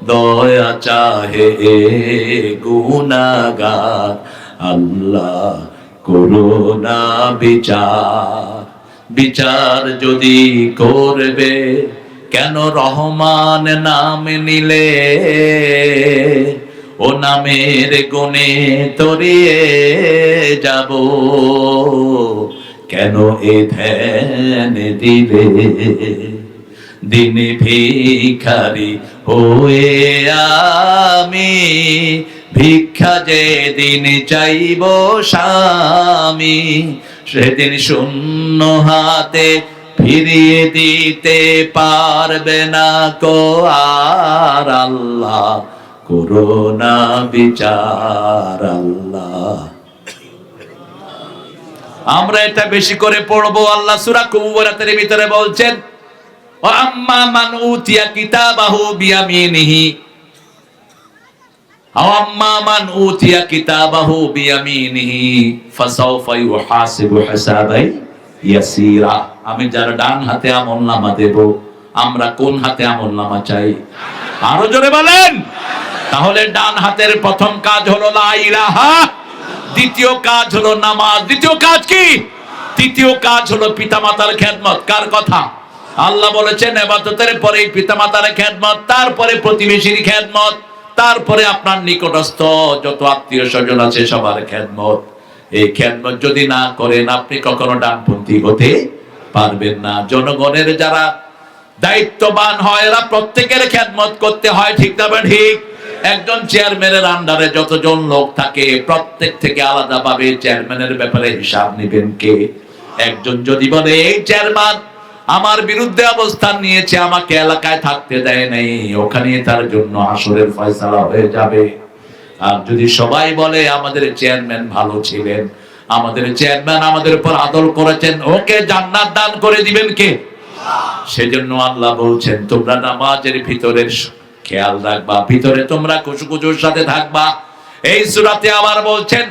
দয়া চাহে এ গুনাহগার, আল্লাহ করুণা বিচার। বিচার যদি করবে কেন রহমান নাম নিলে, ও নামের গুণে তরিয়ে যাব, কেন এ ধ্যান দিলে। দিন ভিখারি হয়ে আমি ভিক্ষা যে দিন চাইব স্বামী, সেদিন শূন্য হাতে ফিরিয়ে দিতে পারবে না কো আর, আল্লাহ করোনা বিচার আল্লাহ। আমরা এটা বেশি করে পড়বো। আল্লাহ সূরা কুবুরাতের ভিতরে বলছেন, ওয়া আম্মা মান উতিয়া কিতাবাহু বিয়ামিনিহি, আম্মা মান উতিয়া কিতাবাহু বিয়ামিনিহি ফাসাউফা ইউহাসিবু হিসাবাই ইয়াসীরা। আমি যার ডান হাতে আমলনামা দেব, আমরা কোন হাতে আমলনামা চাই? আরো জোরে বলেন। তাহলে ডান হাতের প্রথম কাজ হলো লা ইলাহা, দ্বিতীয় কাজ হলো নামাজ, দ্বিতীয় কাজ কি? তৃতীয় কাজ হলো পিতামাতার খেদমত। কার কথা? আল্লাহ বলেছেন ইবাদতের পরে পিতামাতার খেদমত, তারপরে প্রতিবেশীর খেদমত, তারপরে আপনার নিকটস্থ যত আত্মীয় স্বজন আছে সবার খেদমত। এই খেদমত যদি না করেন আপনি কখনো ডানপন্থী হতে পারবেন না। জনগণের যারা দায়িত্ববান হয় এরা প্রত্যেকের খেদমত করতে হয়, ঠিক না ঠিক? একজন চেয়ারম্যানের আন্ডারে যতজন লোক থাকে প্রত্যেক থেকে আলাদা ভাবে চেয়ারম্যানের ব্যাপারে হিসাব নেবেন কে? একজন যদি বলে এই চেয়ারম্যান আমার বিরুদ্ধে অবস্থান নিয়েছে, আমাকে এলাকায় থাকতে দেয় নাই, ওখানে তার জন্য হাসরের ফয়সালা হয়ে যাবে। আর যদি সবাই বলে আমাদের চেয়ারম্যান ভালো ছিলেন, আমাদের চেয়ারম্যান আমাদের উপর আদর করেছেন, ওকে জান্নাত দান করে দিবেন কে? সেজন্য আল্লাহ বলছেন তোমরা নামাজের ভিতরের খেয়াল রাখবা, ভিতরে তোমরা খুশুখুশুর সাথে থাকবা। এই সূরাতে আবার বলছেন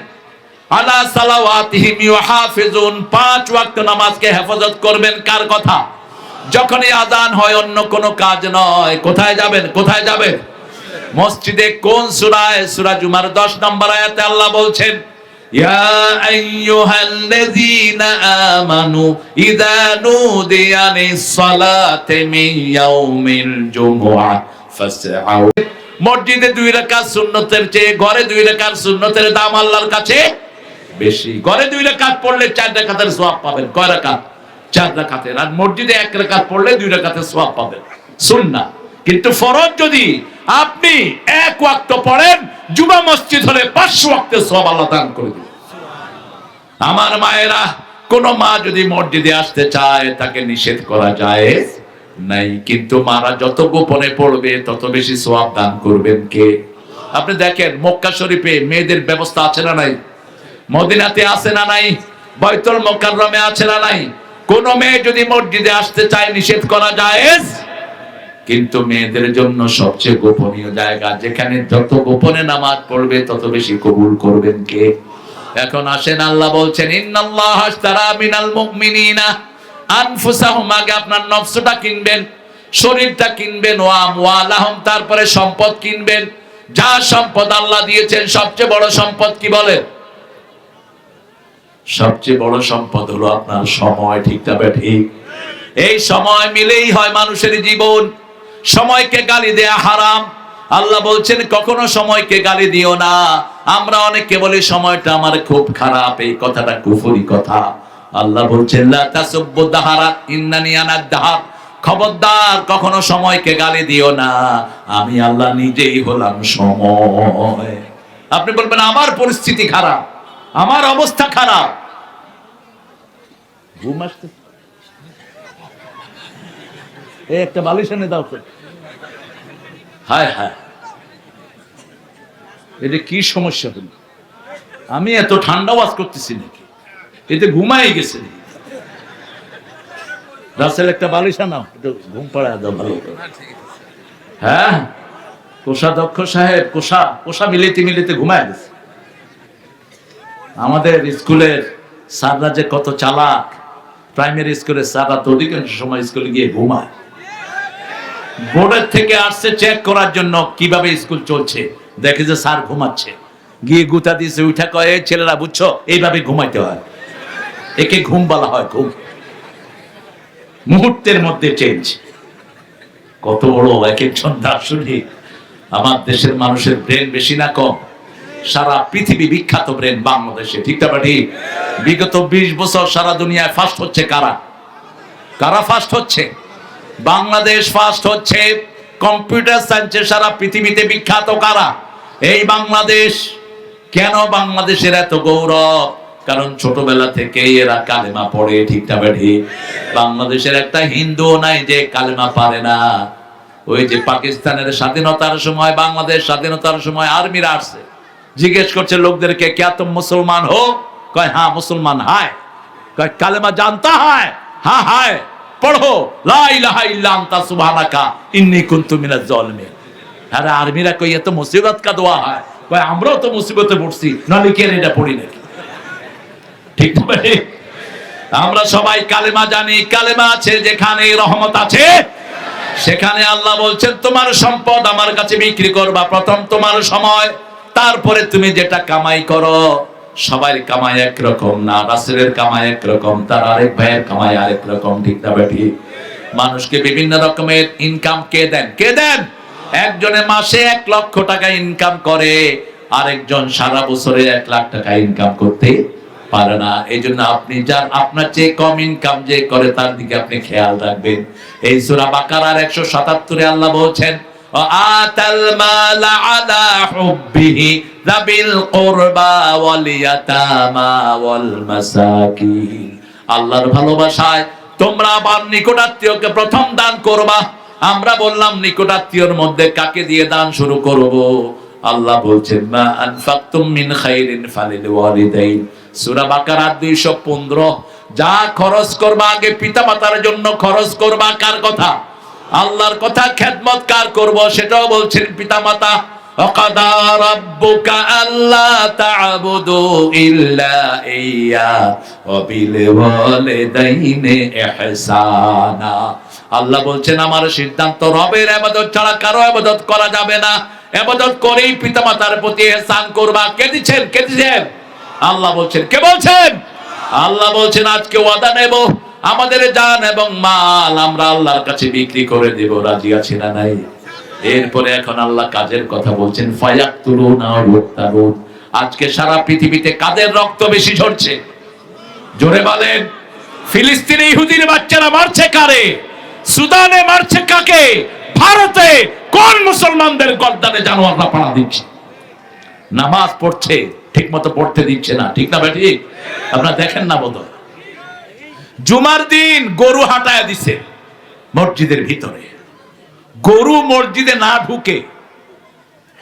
আলা সালাওয়াতিহিম ইউহাফিজুন, 5 ওয়াক্ত নামাজকে হেফাজত করবেন। কার কথা? যখনই আযান হয় অন্য কোনো কাজ নয়। কোথায় যাবেন? কোথায় যাবেন? মসজিদে। কোন সূরায়? সূরা জুমার 10 নম্বর আয়াতে আল্লাহ বলছেন ইয়া আইয়ুহাল্লাযীনা আমানু ইযা নুদিয়া লিস-সালাতি মিন ইয়াউমিল জুমআহ ফাসআউ। মসজিদে 2 রাকাত সুন্নতের চেয়ে ঘরে 2 রাকাত সুন্নতের দাম আল্লাহর কাছে বেশি। ঘরে 2 রাকাত পড়লে 4 রাকাতের সওয়াব পাবেন। কয় রাকাত? 4 রাকাতের। আর মসজিদে 1 রাকাত পড়লে 2 রাকাতের সওয়াব পাবেন, সুন্নাহ। কিন্তু ফরজ যদি আপনি 1 ওয়াক্ত পড়েন, জুমা মসজিদ হলে 500 ওয়াক্তের সওয়াব আল্লাহ দান করে দিবেন। আমার মায়েরা, কোন মা যদি মসজিদে আসতে চায় তাকে নিষেধ করা যায় নাই, কিন্তু মারা যত গোপনে পড়বে তত বেশি সওয়াব দান করবেন কে? আপনি দেখেন মক্কা শরীফে মেয়েদের ব্যবস্থা আছে না নাই? মদিনাতে আছে না নাই? বাইতুল মুকাররমে আছে না নাই? কোন মেয়ে যদি মসজিদে আসতে চায় নিষেধ করা জায়েজ, কিন্তু মেয়েদের জন্য সবচেয়ে গোপনীয় জায়গা, যেখানে যত গোপনে নামাজ পড়বে তত বেশি কবুল করবেন কে? এখন আসেন, আল্লাহ বলছেন ইন্নাল্লাহা আশতারা মিনাল মুমিনিনা আনফুসাহুম, আগে আপনার নফসটা কিনবেন, শরীরটা কিনবেন, ওয়া আমওয়ালাহুম, তারপরে সম্পদ কিনবেন। যা সম্পদ আল্লাহ দিয়েছেন সবচেয়ে বড় সম্পদ কি বলেন? সবচেয়ে বড় সম্পদ হলো আপনার সময়, ঠিক না ঠিক? এই সময় মিলেই হয় মানুষের জীবন। সময়কে গালি দেয়া হারাম। আল্লাহ বলছেন কখনো সময়কে গালি দিও না। আমরা অনেকে বলি সময়টা আমার খুব খারাপ, এই কথাটা কুফরি কথা। আল্লাহ বলছেন লা তাসুব্বু দাহারা ইন্নানি আনাদ দাহার, খবরদার কখনো সময়কে গালি দিও না, আমি আল্লাহ নিজেই হলাম সময়। আপনি বলবেন আমার পরিস্থিতি খারাপ, আমার অবস্থা খারাপ, ঘুম আসতে একটা বালিশ এনে দাও তো। হায় হায়, এটা কি সমস্যা হলো? আমি এত ঠান্ডা ওয়াজ করতেছি নাকি? এতে ঘুমাই গেছে। রাসেল একটা বালিশ আনাও, একটু ঘুম পাড়ায় দাও ভালো। হ্যাঁ, কোষাধ্যক্ষ সাহেব কোষা মিলিতে মিলিতে ঘুমায় গেছে। আমাদের স্কুলের স্যাররা যে কত চালাক। প্রাইমারি স্কুলের স্যাররা তো অধিকাংশ সময় স্কুলে গিয়ে ঘুমায়। বোর্ডের থেকে আসছে চেক করার জন্য কিভাবে স্কুল চলছে, দেখে যে স্যার ঘুমাচ্ছে, গিয়ে গুতা দিয়েছে, উঠা কয়ে ছেলেরা বুঝছো এইভাবে ঘুমাইতে হয়, একে ঘুম বলা হয়। ঘুম মুহূর্তের মধ্যে চেঞ্জ। কত বড় এক একজন দার্শনিক। আমার দেশের মানুষের ব্রেন বেশি না কম? সারা পৃথিবী বিখ্যাত ব্রেন বাংলাদেশে, ঠিক না ঠিক? বিগত 20 বছর সারা দুনিয়ায় ফার্স্ট হচ্ছে কারা? কারা ফার্স্ট হচ্ছে? বাংলাদেশ ফার্স্ট হচ্ছে। কম্পিউটার সায়েন্সে সারা পৃথিবীতে বিখ্যাত কারা? এই বাংলাদেশ। কেন বাংলাদেশের এত গৌরব? কারণ ছোটবেলা থেকেই এরা কালেমা পড়ে, ঠিক না ঠিক? বাংলাদেশের একটা হিন্দু নাই যে কালেমা পারে না। ওই যে পাকিস্তানের স্বাধীনতার সময়, বাংলাদেশ স্বাধীনতার সময় আর্মিরা আসছে, জিজ্ঞেস করছে লোকদেরকে, क्या तुम मुसलमान हो? কয় হ্যাঁ মুসলমান। হায় কয় কালেমা জানতা হায়? হ্যাঁ হায়। পড়ো লা ইলাহা ইল্লা আনতা সুবহানাকা ইন্নী কুনতু মিনাজ জালিমিন। আরে আর্মিরা কই এত মুসিবত কা দোয়া হয়? কয় আমরাও তো মুসিবতে পড়ছি, নালে কে এটা পড়ি নাকি? ঠিক না? আমরা সবাই কালেমা জানি, কালেমা আছে যেখানে রহমত আছে সেখানে আল্লাহ বলছেন তোমার সম্পদ আমার কাছে বিক্রি করবা, প্রথম তোমার সময়, তারপরে তুমি যেটা কামাই করো। সবার কামাই একরকম না, রাসূলের কামাই একরকম, তার আরেক ভাইয়ের কামাই আরেক রকম। ঠিক না বেঠি? মানুষকে বিভিন্ন রকমের ইনকাম কে দেন? কে দেন? একজনে মাসে 1 লক্ষ টাকা ইনকাম করে, আরেকজন সারা বছরে 1 লাখ টাকা ইনকাম করতে পারে না। এই জন্য আপনি যার আপনার চেয়ে কম ইনকাম যে করে তার দিকে আপনি খেয়াল রাখবেন। এই সূরা বাকারার 177-এ আল্লাহ বলছেন আতাল মালা আলা হুব্বিহি যাবিল কুরবা ওয়াল ইয়াতামা ওয়াল মাসাকিন। আল্লাহর ভালোবাসায় তোমরা আবার নিকটাত্মীয়কে প্রথম দান করবা। আমরা বললাম নিকটাত্মীয়র মধ্যে কাকে দিয়ে দান শুরু করব? আল্লাহ বলছেন মা আনফাকতুম মিন খাইরিন ফালিল ওয়ালিদাইন। সূরা বাকারা 215। যা খরচ করবা আগে পিতামাতার জন্য খরচ করবা। কার কথা? আল্লাহর কথা। খেদমত কার করব সেটাও বলছেন পিতামাতা। ওয়াকাদা রাব্বুকা আল্লা তা'বুদু ইল্লা ইয়্যা ওয়া বিল ওয়ালিদাইনি ইহসানা। আল্লাহ বলছেন আমার সিদ্ধান্ত রবের ইবাদত ছাড়া কারো ইবাদত করা যাবে না। ইবাদত করেই পিতামাতার প্রতি ইহসান করবা। কে দিচ্ছেন? কে দিচ্ছেন? আল্লাহ বলছেন। কে বলছেন? আল্লাহ বলছেন আজকে ওয়াদা নেব, আমাদের জান এবং মাল আমরা আল্লাহর কাছে বিক্রি করে দেব। রাজি আছি না নাই? এরপরে এখন আল্লাহ কাজের কথা বলছেন ফায়াকতুলুনা ওয়া ইউক্তালুন। আজকে সারা পৃথিবীতে কাদের রক্ত বেশি ঝরছে? জোরে বলেন। ফিলিস্তিনে ইহুদির বাচ্চারা মারছে কারে? সুদানে মারছে কাকে? ভারতে কোন মুসলমানদের গর্দানে জানোয়াররা পাড়া দিচ্ছে? নামাজ পড়ছে ঠিক মতো পড়তে দিচ্ছে না। ঠিক না বেটি? আপনারা দেখেন না বোধ? জুমার দিন গরু হাঁটায় দিছে মসজিদের ভিতরে। গরু মসজিদে না ঢুকে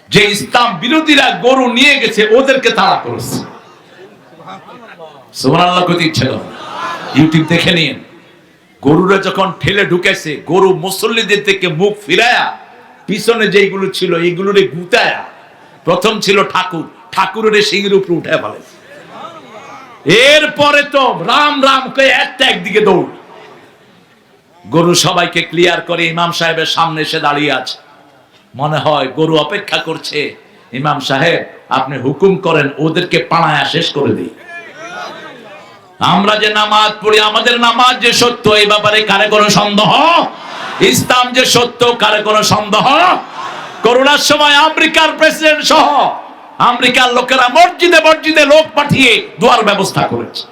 যে ইসলাম বিরোধীরা গরু নিয়ে গেছে ওদেরকে তাড়া করেছে। সুবহানাল্লাহ কইতে ইচ্ছে করে। ইউটিউব দেখে নিন। গরুরা যখন ঠেলে ঢুকেছে, গরু মুসল্লিদের থেকে মুখ ফিরায়া পিছনে যেগুলো ছিল এইগুলোরে গুতায়া, প্রথম ছিল ঠাকুর, ঠাকুরের সিংহের উপরে উঠে ফেলে। এরপরে তো রাম রাম কে একটা একদিকে দৌড়। গরু সবাইকে ক্লিয়ার করে ইমাম সাহেবের সামনে এসে দাঁড়িয়ে আছে। মনে হয় গরু অপেক্ষা করছে, ইমাম সাহেব আপনি হুকুম করেন ওদেরকে পাড়ায়া শেষ করে দিই। আমরা যে নামাজ পড়ি, আমাদের নামাজ যে সত্য এই ব্যাপারে কারে কোনো সন্দেহ? ইসলাম যে সত্য কারে কোনো সন্দেহ? করোনার সময় আমেরিকার প্রেসিডেন্ট সহ আমেরিকার লোকেরা মসজিদে মসজিদে লোক পাঠিয়ে দোয়ার ব্যবস্থা করেছে।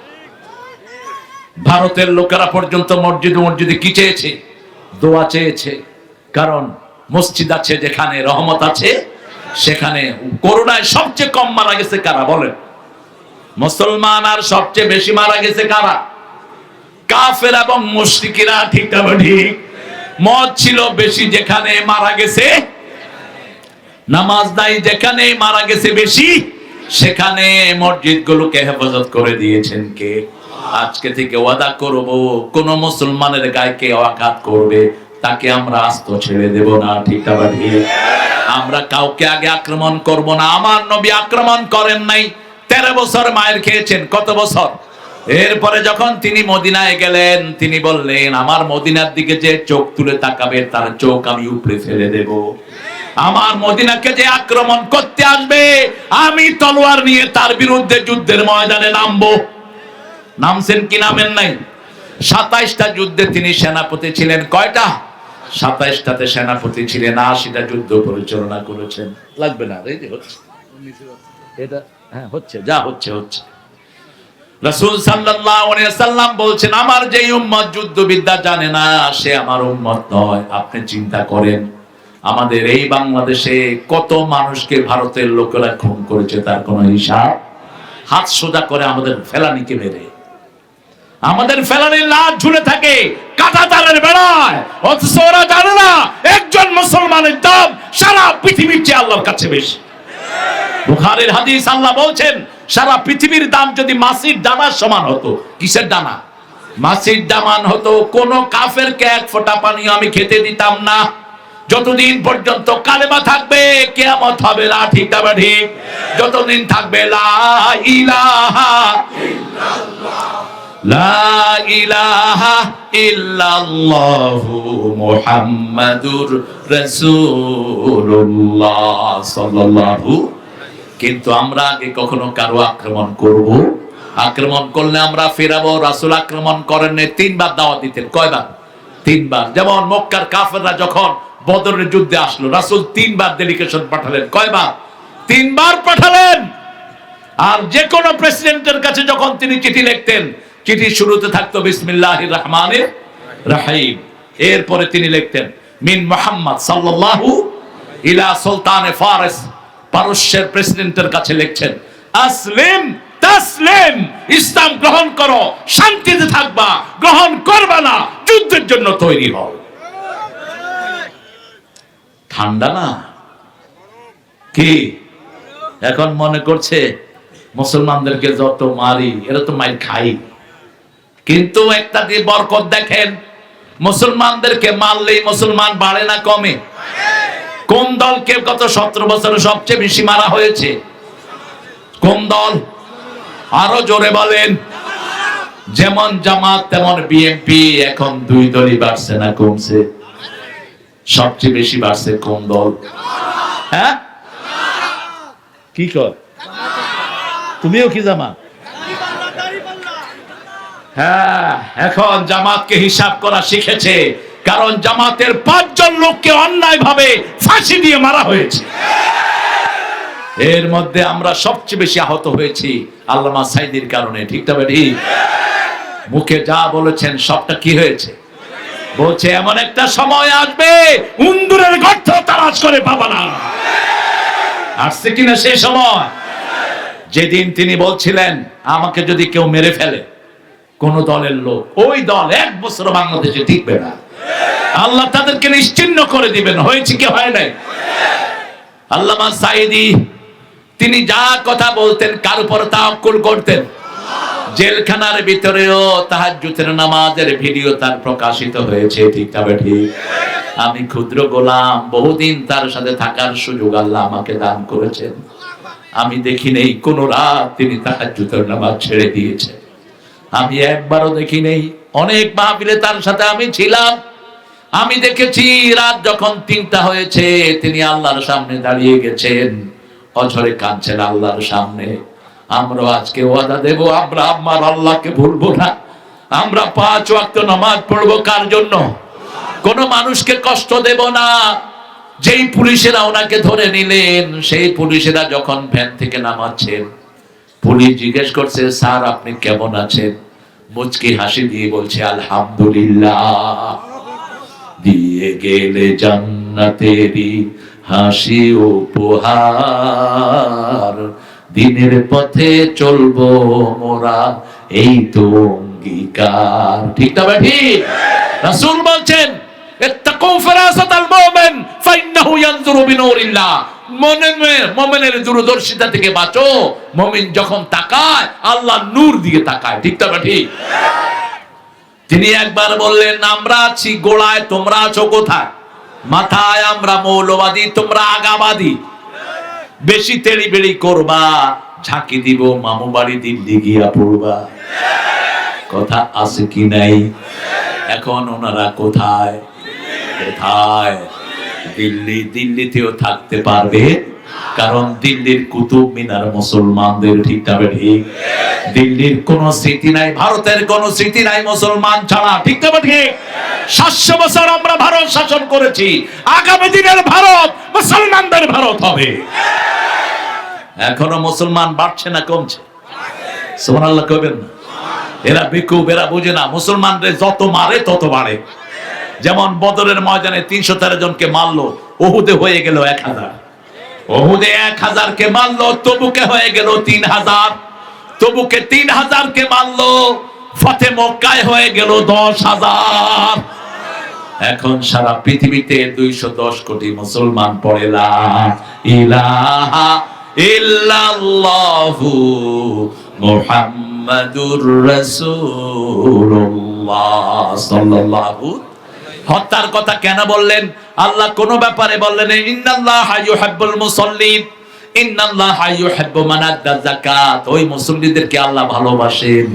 ভারতের লোকেরা পর্যন্ত মসজিদে মসজিদে কি চেয়েছে? দোয়া চেয়েছে। কারণ মসজিদ আছে যেখানে রহমত আছে সেখানে। করোনায় সবচেয়ে কম মারা গেছে কারা বলেন? মুসলমান। আর সবচেয়ে বেশি মারা গেছে কারা? কাফের এবং মুশরিকিরা। ঠিক না ঠিক? মদ ছিল বেশি যেখানে মারা গেছে, নামাজ নাই যেখানে মারা গেছে বেশি, সেখানে মসজিদগুলোকে হেফাজত করে দিয়েছেন কে? আজকে থেকে ওয়াদা করব কোন মুসলমানের গায়ে কে আঘাত করবে তাকে আমরা আস্ত ছেড়ে দেব না। ঠিক না ঠিক? আমরা কাউকে আগে আক্রমণ করব না। আমার নবী আক্রমণ করেন নাই। 13 বছর মায়ের খেয়েছেন। কত বছর? এরপরে যখন তিনি মদিনায় গেলেন তিনি বললেন আমার মদিনার দিকে যে চোখ তুলে তাকাবে তার চোখ আমি উপড়ে ফেলে দেব। আমার মদিনাকে যে আক্রমণ করতে আসবে আমি তলোয়ার নিয়ে তার বিরুদ্ধে যুদ্ধের ময়দানে নামবো। নামছেন কি নামেন নাই? 27টা যুদ্ধে তিনি সেনাপতি ছিলেন। কয়টা? 27টাতে সেনাপতি ছিলেন। 80টা যুদ্ধ পরিচালনা করেছেন। লাগবে না? এই যে হচ্ছে এটা, হ্যাঁ হচ্ছে, যা হচ্ছে হচ্ছে। রাসূল সাল্লাল্লাহু আলাইহি ওয়াসাল্লাম বলছেন আমার যে উম্মত যুদ্ধবিদ্যা জানে না সে আমার উম্মত নয়। আপনি চিন্তা করেন আমাদের এই বাংলাদেশে কত মানুষকে ভারতের লোকেরা খুন করেছে তার কোনো হিসাব? হাত সোজা করে আমাদের ফেলানিকে মেরে, আমাদের ফেলানির লাশ ঝুলে থাকে কাঁটা তারের বেড়ায়, অথচ ওরা জানে না একজন মুসলমানের দাম সারা পৃথিবীর চেয়ে আল্লাহর কাছে বেশি। বুখারীর হাদিস, আল্লাহ বলছেন সারা পৃথিবীর দাম যদি মাছির দানার সমান হতো। কিসের দানা? মাছির দামান হতো, কোন কাফেরকে এক ফোঁটা পানি আমি খেতে দিতাম না যতদিন পর্যন্ত কালেমা থাকবে, কিয়ামত হবে না। ঠিক না ঠিক? যতদিন থাকবে লা ইলাহা ইল্লাল্লাহ, লা ইলাহা ইল্লাল্লাহু মুহাম্মাদুর রাসূলুল্লাহ সাল্লাল্লাহু। কিন্তু আমরা আগে কখনো কারো আক্রমণ করব? আক্রমণ করলে আমরা ফেরাবো। রাসূল আক্রমণ করেন, 3 বার দাওয়াত দিতেন। কয়বার? 3 বার। যেমন মক্কার কাফেররা যখন বদরের যুদ্ধে আসলো, রাসূল 3 বার ডেলিগেশন পাঠালেন। কয়বার? 3 বার পাঠালেন। আর যে কোন প্রেসিডেন্টের কাছে যখন তিনি চিঠি লিখতেন, চিঠি শুরুতে থাকতো বিসমিল্লাহির রহমানির রহিম। এরপরে তিনি লিখতেন মিন মুহাম্মদ সাল্লাল্লাহু ইলা সুলতানে ফারিস, পারস্যের প্রেসিডেন্টের কাছে লিখছেন আসলিম তাসলিম, ইসলাম গ্রহণ করো, শান্তিতে থাকবা, গ্রহণ করবা না, যুদ্ধের জন্য তৈরি হও। ঠান্ডা না? কি এখন মনে করছে মুসলমানদেরকে যত মারি, এরা তো মাইর খাই। কিন্তু একটা দিয়ে বরকত দেখেন, মুসলমানদেরকে মারলেই মুসলমান বাড়ে না কমে? কোন দলকে গত 17 বছরে সবচেয়ে বেশি মারা হয়েছে? কোন দল? আরো জোরে বলেন। যেমন জামাত তেমন বিএনপি, এখন 2 দলই বাড়ছে না কমছে? সবচেয়ে বেশি বাড়ছে কোন দল? হ্যাঁ, কি কর? তুমিও কি জামাত? হ্যাঁ, এখন জামাতকে হিসাব করা শিখেছে, কারণ জামাতের 5 জন লোককে অন্যায় ভাবে ফাঁসি দিয়ে মারা হয়েছে। এর মধ্যে আমরা সবচেয়ে বেশি আহত হয়েছি আল্লামা সাইদির কারণে। ঠিক তবে ঠিক? মুখে যা বলেছেন সবটা কি হয়েছে? বলছে এমন একটা সময় আসবে উন্দুরের গর্ত তালাশ করে পাবা না। আসছে কিনা সেই সময়? যেদিন তিনি বলছিলেন আমাকে যদি কেউ মেরে ফেলে, কোন দলের লোক, ওই দল 1 বছর বাংলাদেশে টিকবে না, আল্লাহ তাদেরকে নিশ্চিহ্ন করে দিবেন। হয়েছে কি হয় নাই? আল্লামা সাইদি তিনি যা কথা বলতেন কার উপর তাওয়াক্কুল করতেন? জেলখানার ভিতরেও তাহাজ্জুদের নামাজের ভিডিও তার প্রকাশিত হয়েছে। ঠিক তবে ঠিক? আমি ক্ষুদ্র গোলাম, বহুদিন তার সাথে থাকার সুযোগ আল্লাহ আমাকে দান করেছেন। আমি দেখি নেই কোন রাত তিনি তাহাজ্জুদের নামাজ ছেড়ে দিয়েছে। আমি একবারও দেখি নেই। অনেক মাহফিলে তার সাথে আমি ছিলাম, আমি দেখেছি রাত যখন 3টা হয়েছে তিনি আল্লাহর সামনে দাঁড়িয়ে গেছেন, অঝরে কাঁদছেন আল্লাহর সামনে। আমরা আজকে ওয়াদা দেব, আমরা আমার আল্লাহকে ভুলবো না। আমরা 5 ওয়াক্ত নামাজ পড়বো কার জন্য? কোন মানুষকে কষ্ট দেব না। যেই পুলিশেরা ওনাকে ধরে নিলেন, সেই পুলিশেরা যখন ভ্যান থেকে নামাচ্ছেন, পুলিশ জিজ্ঞেস করছে স্যার আপনি কেমন আছেন? মুচকি হাসি দিয়ে বলছে আলহামদুলিল্লাহ। দিয়ে গেলে জান্নাতেরই হাসি উপহার, দিনের পথে চলবো মোরা এই তো অঙ্গীকার। ঠিক তবে ঠিক? রাসূল বলছেন ইত্তাকু ফিরাসাতাল মুমিন ফাইন্নাহু ইয়ানজুরু বিনূরিল্লাহ, মুমিনের দূরদর্শিতা থেকে বাঁচো। মুমিন যখন তাকায় আল্লাহর নূর দিয়ে তাকায়। ঠিক তবে ঠিক? তিনি একবার বললেন আমরা আছি গোড়ায়, তোমরা আছো কোথায়? মাথায়। আমরা মৌলবাদী, তোমরা আগাবাদী। বেশি তেড়ি বেড়ি করবা, ঝাঁকি দিব মামু বাড়ি দিল্লি গিয়া পড়বা। কথা আছে কি নাই? এখন ওনারা কোথায়? কোথায়? দিল্লিতেও থাকতে পারবে, কারণ দিল্লির কুতুব মিনার মুসলমানদের। ঠিক তবে ঠিক? দিল্লির কোন স্মৃতি নাই, ভারতের কোন স্মৃতি নাই মুসলমান ছাড়া। ঠিক তবে ঠিক? 700 বছর আমরা ভারত শাসন করেছি, আগামী দিনের ভারত মুসলমানদের ভারত হবে। এখনো মুসলমান বাড়ছে না কমছে? সুবহানাল্লাহ কইবেন না? এরা বেকুব, এরা বুঝে না। মুসলমানদের যত মারে তত বাড়ে। যেমন বদরের ময়দানে 313 জনকে মারলো, উহুদে হয়ে গেল 1000। উহুদে 1000 কে মারলো, তবুকে হয়ে গেল 3000। তবুকে 3000 কে মারলো, ফতে মক্কায় হয়ে গেল 10,000। এখন সারা পৃথিবীতে 210 কোটি মুসলমান পড়ে লা ইলাহা ইল্লাল্লাহু মুহাম্মাদুর রাসূলুল্লাহ সাল্লাল্লাহু। হত্যার কথা কেন বললেন? আল্লাহ কোন ব্যাপারে বললেন ইন্নাল্লাহা ইউহিব্বুল মুসাল্লিন, ইন্নাল্লাহা ইউহিব্বু মান আদ্দা যাকাত। ওই মুসল্লিদেরকে আল্লাহ ভালোবাসেন।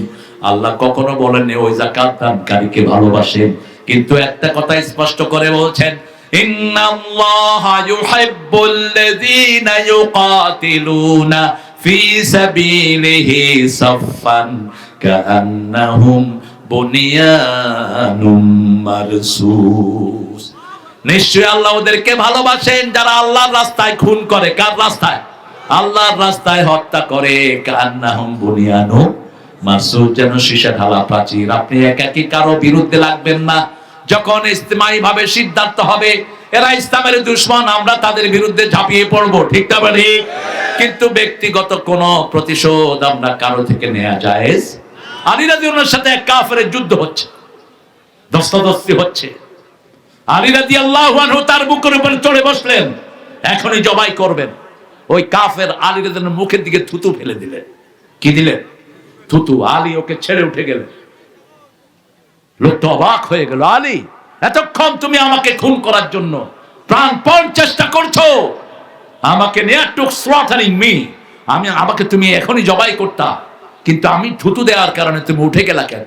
আল্লাহ কখনো বলেননি ওই যাকাত দানকারীকে ভালোবাসেন। কিন্তু একটা কথা স্পষ্ট করে বলছেন ইন্নাল্লাহা ইউহিব্বুল্লাযীনা ইউকাতিলুনা ফি সাবিলিহি সাফফান কাআন্নাহুম বুনিয়ানুম মারসুস। নিশ্চয়ই আল্লাহ ওদেরকে ভালোবাসেন যারা আল্লাহর রাস্তায় খুন করে। কার রাস্তায়? আল্লাহর রাস্তায় হত্যা করে। কাআন্নাহুম বুনিয়ানুম মারসুস, যেন সীসা ঢালা প্রাচীর। আপনি একাকী কারো বিরুদ্ধে লাগবেন না। যখন ইজতিমাই ভাবে সিদ্ধান্ত হবে এরা ইসলামের দুশমন, আমরা তাদের বিরুদ্ধে ঝাঁপিয়ে পড়বো, ঠিক না ঠিক? কিন্তু ব্যক্তিগত কোন প্রতিশোধ আমরা কারো থেকে নেওয়া জায়েজ। আলী রাদিয়াল্লাহু সাথে এক কাফেরের যুদ্ধ হচ্ছে, দস্তাদস্তি হচ্ছে। আলী রাদিয়াল্লাহু আনহু তার বুকের উপর চড়ে বসলেন, এখনই জবাই করবেন। ওই কাফের আলী রাদিয়াল্লাহু মুখের দিকে থুতু ফেলে দিলেন। কি দিলেন? থুতু। আলী ওকে ছেড়ে উঠে গেলেন। লোকটা অবাক হয়ে গেল, আলী এতক্ষণ তুমি আমাকে খুন করার জন্য প্রাণপণ চেষ্টা করছো, আমাকে নিয়ে টুক স্লটারিং মি, আমাকে তুমি এখনই জবাই করতা, কিন্তু আমি থুতু দেওয়ার কারণে তুমি উঠে গেলা কেন?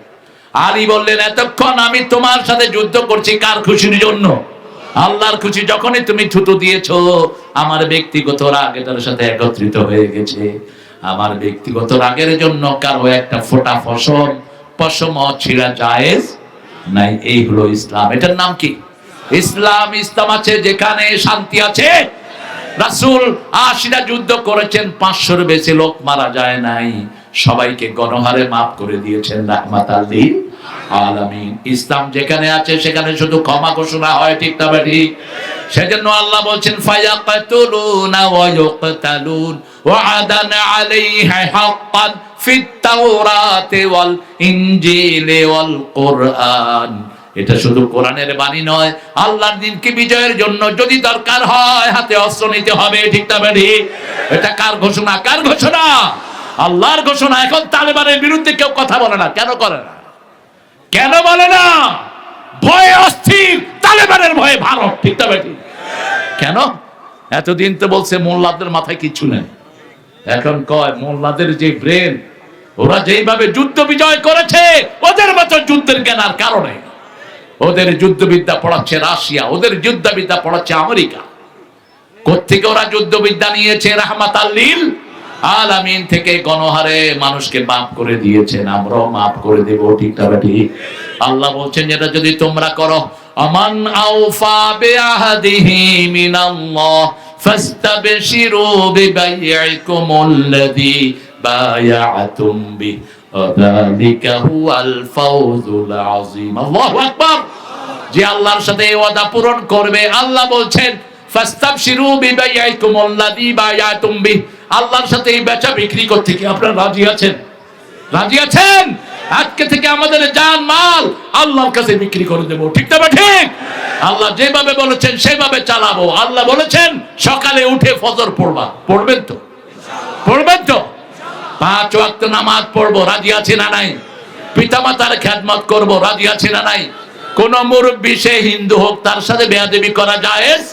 আলী বললেন এতক্ষণ আমি তোমার সাথে যুদ্ধ করছি কার খুশির জন্য? আল্লাহর খুশি। যখনই তুমি থুতু দিয়েছো আমার ব্যক্তিগত রাগ এটার সাথে একত্রিত হয়ে গেছে। আমার ব্যক্তিগত রাগের জন্য কারো একটা ফোঁটা ফসল পশম ছিঁড়া জায়েজ নাই। এই হলো ইসলাম। এটার নাম কি? ইসলাম। ইসলাম আছে যেখানে শান্তি আছে। রাসূল ৮০টা যুদ্ধ করেছেন, ৫০০-র বেশি লোক মারা যায় নাই, সবাইকে গণহারে মাফ করে দিয়েছেন রাহমাতাল লিল আলামিন। ইসলাম যেখানে আছে সেখানে শুধু ক্ষমা ঘোষণা হয়, ঠিক না ঠিক? সেজন্য আল্লাহ বলছেন ফায়াকাতুলুনা ওয়া ইউকতালুন ওয়া'দান আলাইহি হাক্কান ফিত তাওরাতি ওয়াল ইনজিলি ওয়াল কুরআন। এটা শুধু কোরআনের বাণী নয়, আল্লাহর দ্বীনকে বিজয়ের জন্য যদি দরকার হয় হাতে অস্ত্র নিতে হবে, ঠিক না ঠিক? এটা কার ঘোষণা? কার ঘোষণা? আল্লাহর ঘোষণা। এখন তালেবানের বিরুদ্ধে কেউ কথা বলে না, কেন করে না? কেন বলে না? ভয়ে অস্থির, তালেবানের ভয়ে ভারত, ঠিক না ঠিক? কেন? এতদিন তো বলছে মোল্লাদের মাথায় কিছু নেই, এখন কয় মোল্লাদের যে ব্রেন, ওরা যেইভাবে যুদ্ধ বিজয় করেছে ওদের মতো যুদ্ধের জ্ঞান আর কারণে। ওদের যুদ্ধবিদ্যা পড়াচ্ছে রাশিয়া, ওদের যুদ্ধবিদ্যা পড়াচ্ছে আমেরিকা। কোত্থেকে ওরা যুদ্ধবিদ্যা নিয়েছে? রাহমাতাল লিল আলামিন থেকে গণহারে মানুষকে মাফ করে দিয়েছেন, আমরাও মাফ করে দেব, ঠিক না ঠিক? আল্লাহ বলছেন যেটা যদি তোমরা করো, আমান আওফা বিআহদিহি মিনাল্লাহ ফাস্তাবশিরু বিবাইইকুমুল্লাযী বায়াতুম বিহি যালিকা হুয়াল ফাওজুল আযীম। আল্লাহু আকবার। যে আল্লাহর সাথে ওয়াদা পূরণ করবে, আল্লাহ বলছেন ফাস্তাবশিরু বিবাইইকুমুল্লাযী বায়াতুম বিহি, আল্লাহর সাথে এই বেচা বিক্রি করতে কি আপনারা রাজি আছেন? রাজি আছেন? আজকে থেকে আমাদের জান মাল আল্লাহর কাছে বিক্রি করে দেব, ঠিক না ঠিক? আল্লাহ যেভাবে বলেছেন সেভাবে চালাবো। আল্লাহ বলেছেন সকালে উঠে ফজর পড়বা, পড়বেন তো? পড়বেন তো? 5 ওয়াক্ত নামাজ পড়বো, রাজি আছে না নাই? পিতামাতার খেদমত করব, রাজি আছে না নাই? কোন মুরব্বী সে হিন্দু হোক তার সাথে বেয়াদবি করা জায়েজ?